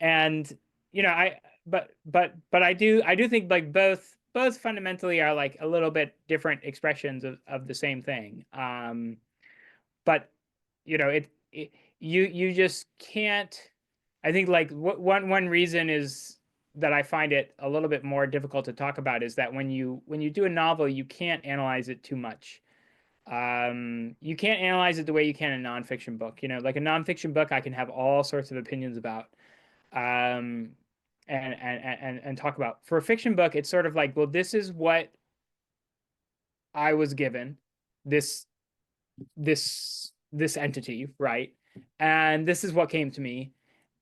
I do think like both fundamentally are like a little bit different expressions of the same thing. But you just can't. I think like one reason is that I find it a little bit more difficult to talk about is that when you do a novel, you can't analyze it too much. You can't analyze it the way you can a nonfiction book. Like a nonfiction book, I can have all sorts of opinions about, and talk about. For a fiction book, it's sort of like, well, this is what I was given, this entity, right? And this is what came to me,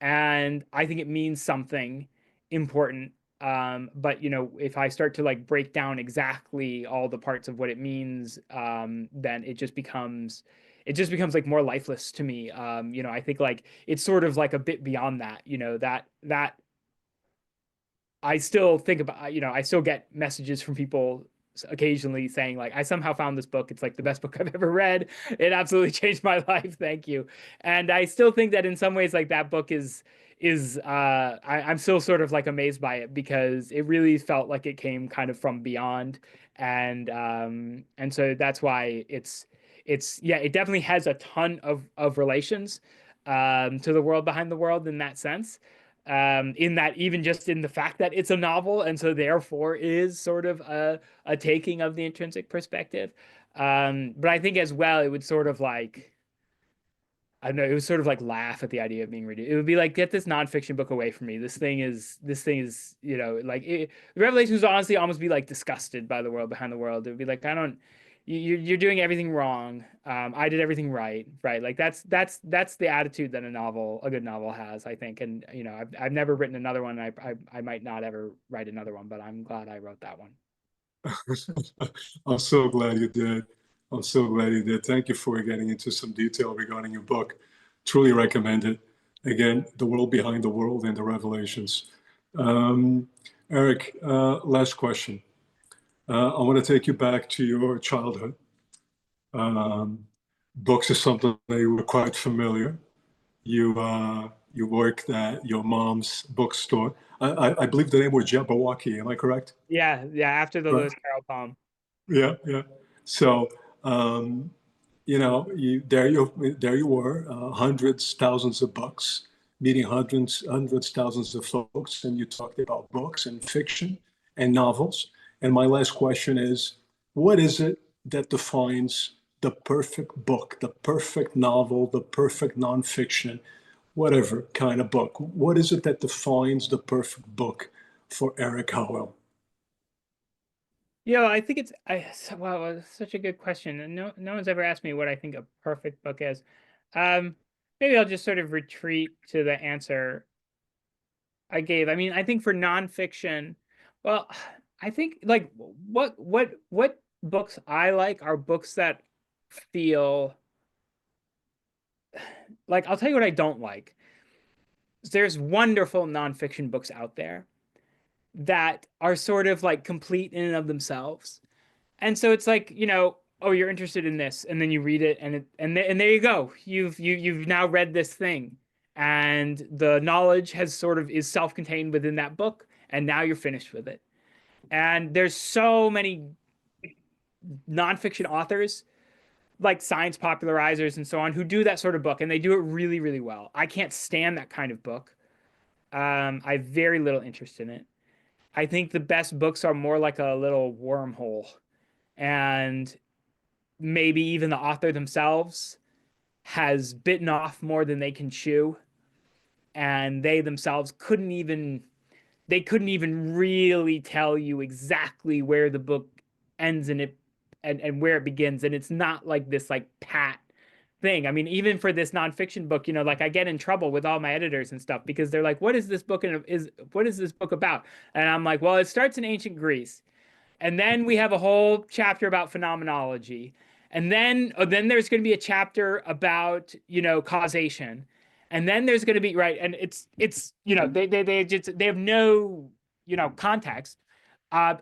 and I think it means something important. But if I start to like break down exactly all the parts of what it means, then it just becomes like more lifeless to me. I think like it's sort of like a bit beyond that, that I still think about, I still get messages from people occasionally saying like, I somehow found this book. It's like the best book I've ever read. It absolutely changed my life. Thank you. And I still think that in some ways, like that book I'm still sort of like amazed by it because it really felt like it came kind of from beyond. And so that's why it's it definitely has a ton of relations to the world behind the world in that sense. In that even just in the fact that it's a novel and so therefore is sort of a taking of the intrinsic perspective. But I think as well, it would sort of like, I don't know, it was sort of like laugh at the idea of being read. It would be like, get this nonfiction book away from me. This thing is, like the Revelations would honestly almost be like disgusted by the world behind the world. It would be like, you're doing everything wrong. I did everything right. Like that's the attitude that a good novel has, I think. And, I've never written another one. I might not ever write another one, but I'm glad I wrote that one. I'm so glad you did. I'm so glad you did. Thank you for getting into some detail regarding your book. Truly recommend it. Again, The World Behind the World and the Revelations. Erik, last question. I want to take you back to your childhood. Books is something that you were quite familiar. You worked at your mom's bookstore. I believe the name was Jabberwocky. Am I correct? Yeah. After the Lewis Carroll poem. Yeah. So, there you were, hundreds, thousands of books, meeting hundreds, thousands of folks, and you talked about books and fiction and novels. And my last question is, what is it that defines the perfect book, the perfect novel, the perfect nonfiction, whatever kind of book? What is it that defines the perfect book for Erik Hoel? I think it's such a good question. And no one's ever asked me what I think a perfect book is. Maybe I'll just sort of retreat to the answer I gave. I mean, I think for nonfiction, well, I think like what books I like are books that feel like, I'll tell you what I don't like. There's wonderful nonfiction books out there that are sort of like complete in and of themselves. And so it's like, oh, you're interested in this, and then you read it, and there you go. You've now read this thing, and the knowledge is self-contained within that book, and now you're finished with it. And there's so many nonfiction authors, like science popularizers and so on, who do that sort of book, and they do it really, really well. I can't stand that kind of book. I have very little interest in it. I think the best books are more like a little wormhole, and maybe even the author themselves has bitten off more than they can chew, and they themselves couldn't even really tell you exactly where the book ends and where it begins. And it's not like this like pat thing. I mean, even for this nonfiction book, like I get in trouble with all my editors and stuff because they're like, what is this book what is this book about? And I'm like, well, it starts in ancient Greece, and then we have a whole chapter about phenomenology, and then there's going to be a chapter about causation, and then there's going to be and it's they have no context.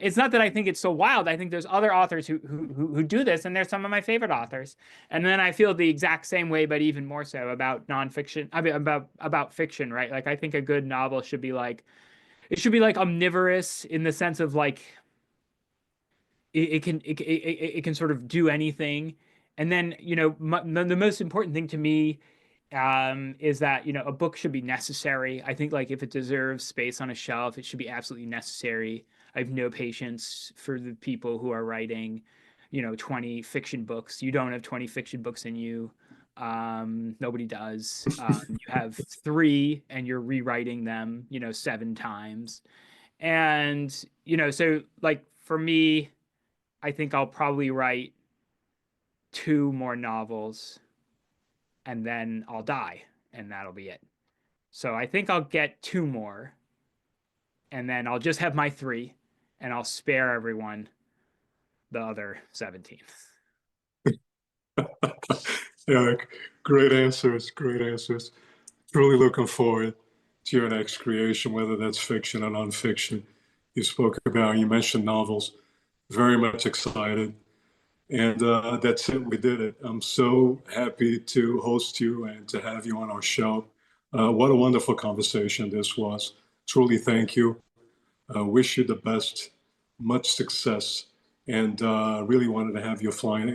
It's not that I think it's so wild. I think there's other authors who do this, and they're some of my favorite authors. And then I feel the exact same way, but even more so about nonfiction. I mean, about fiction, right? Like I think a good novel should be like omnivorous in the sense of like it can sort of do anything. And then the most important thing to me is that a book should be necessary. I think like if it deserves space on a shelf, it should be absolutely necessary. I have no patience for the people who are writing 20 fiction books. You don't have 20 fiction books in you. Nobody does. You have 3 and you're rewriting them 7 times. And so like for me, I think I'll probably write 2 more novels, and then I'll die, and that'll be it. So I think I'll get 2 more, and then I'll just have my 3, and I'll spare everyone the other 17. Erik, great answers. Truly looking forward to your next creation, whether that's fiction or nonfiction. You mentioned novels. Very much excited. And that's it. We did it. I'm so happy to host you and to have you on our show. What a wonderful conversation this was. Truly, thank you. Wish you the best, much success, and really wanted to have you flying.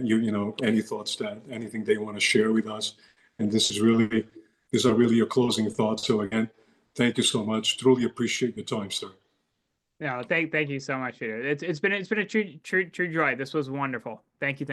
Any thoughts anything they want to share with us. And these are really your closing thoughts. So again, thank you so much. Truly appreciate your time, sir. No, thank you so much, Peter. It's been a true joy. This was wonderful. Thank you.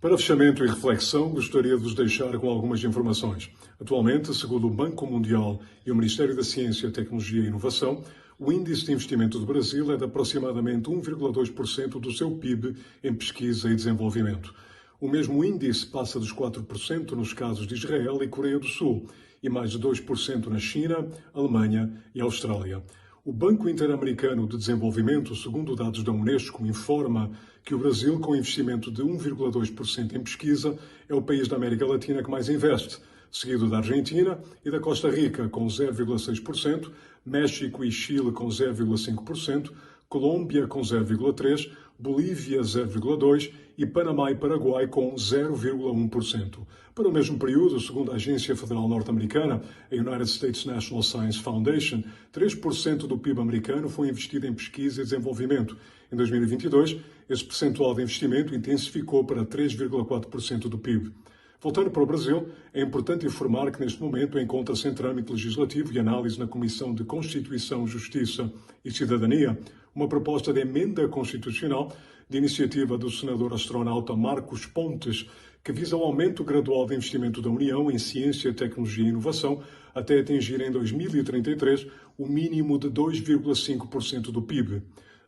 Para fechamento e reflexão, gostaria de vos deixar com algumas informações. Atualmente, segundo o Banco Mundial e o Ministério da Ciência, Tecnologia e Inovação, o índice de investimento do Brasil é de aproximadamente 1,2% do seu PIB em pesquisa e desenvolvimento. O mesmo índice passa dos 4% nos casos de Israel e Coreia do Sul, e mais de 2% na China, Alemanha e Austrália. O Banco Interamericano de Desenvolvimento, segundo dados da Unesco, informa que o Brasil, com investimento de 1,2% em pesquisa, é o país da América Latina que mais investe, seguido da Argentina e da Costa Rica, com 0,6%, México e Chile com 0,5%, Colômbia com 0,3%, Bolívia 0,2% e Panamá e Paraguai com 0,1%. Para o mesmo período, segundo a Agência Federal Norte-Americana, a United States National Science Foundation, 3% do PIB americano foi investido em pesquisa e desenvolvimento. Em 2022, esse percentual de investimento intensificou para 3,4% do PIB. Voltando para o Brasil, é importante informar que neste momento encontra-se em trâmite legislativo e análise na Comissão de Constituição, Justiça e Cidadania uma proposta de emenda constitucional de iniciativa do senador astronauta Marcos Pontes, que visa o aumento gradual de investimento da União em ciência, tecnologia e inovação até atingir em 2033 o mínimo de 2,5% do PIB.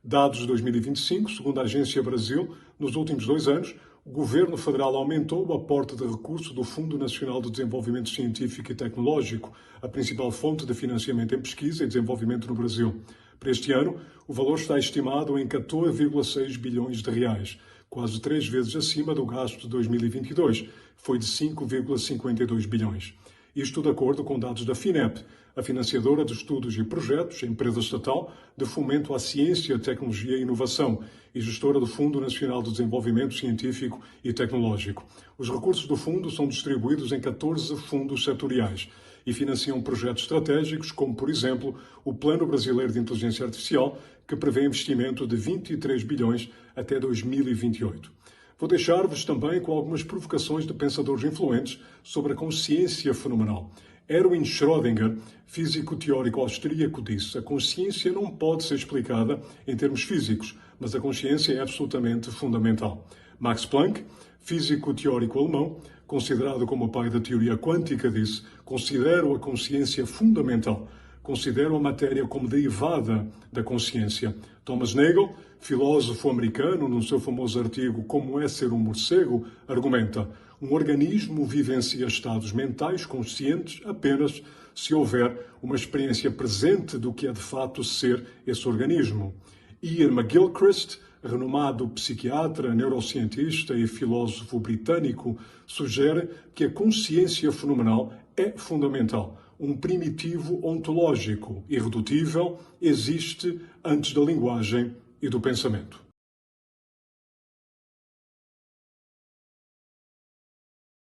Dados de 2025, segundo a Agência Brasil, nos últimos 2 anos, o governo federal aumentou o aporte de recursos do Fundo Nacional de Desenvolvimento Científico e Tecnológico, a principal fonte de financiamento em pesquisa e desenvolvimento no Brasil. Para este ano, o valor está estimado em 14,6 bilhões de reais, quase 3 vezes acima do gasto de 2022, que foi de 5,52 bilhões. Isto de acordo com dados da FINEP, a financiadora de estudos e projetos, empresa estatal de fomento à ciência, tecnologia e inovação e gestora do Fundo Nacional de Desenvolvimento Científico e Tecnológico. Os recursos do fundo são distribuídos em 14 fundos setoriais e financiam projetos estratégicos, como, por exemplo, o Plano Brasileiro de Inteligência Artificial, que prevê investimento de 23 bilhões até 2028. Vou deixar-vos também com algumas provocações de pensadores influentes sobre a consciência fenomenal. Erwin Schrödinger, físico teórico austríaco, disse: a consciência não pode ser explicada em termos físicos, mas a consciência é absolutamente fundamental. Max Planck, físico teórico alemão, considerado como o pai da teoria quântica, disse: considero a consciência fundamental. Considero a matéria como derivada da consciência. Thomas Nagel, filósofo americano, no seu famoso artigo Como é Ser um Morcego, argumenta: um organismo vivencia estados mentais conscientes apenas se houver uma experiência presente do que é de fato ser esse organismo. Ian McGilchrist, renomado psiquiatra, neurocientista e filósofo britânico, sugere que a consciência fenomenal é fundamental. Um primitivo ontológico, irredutível, existe antes da linguagem e do pensamento.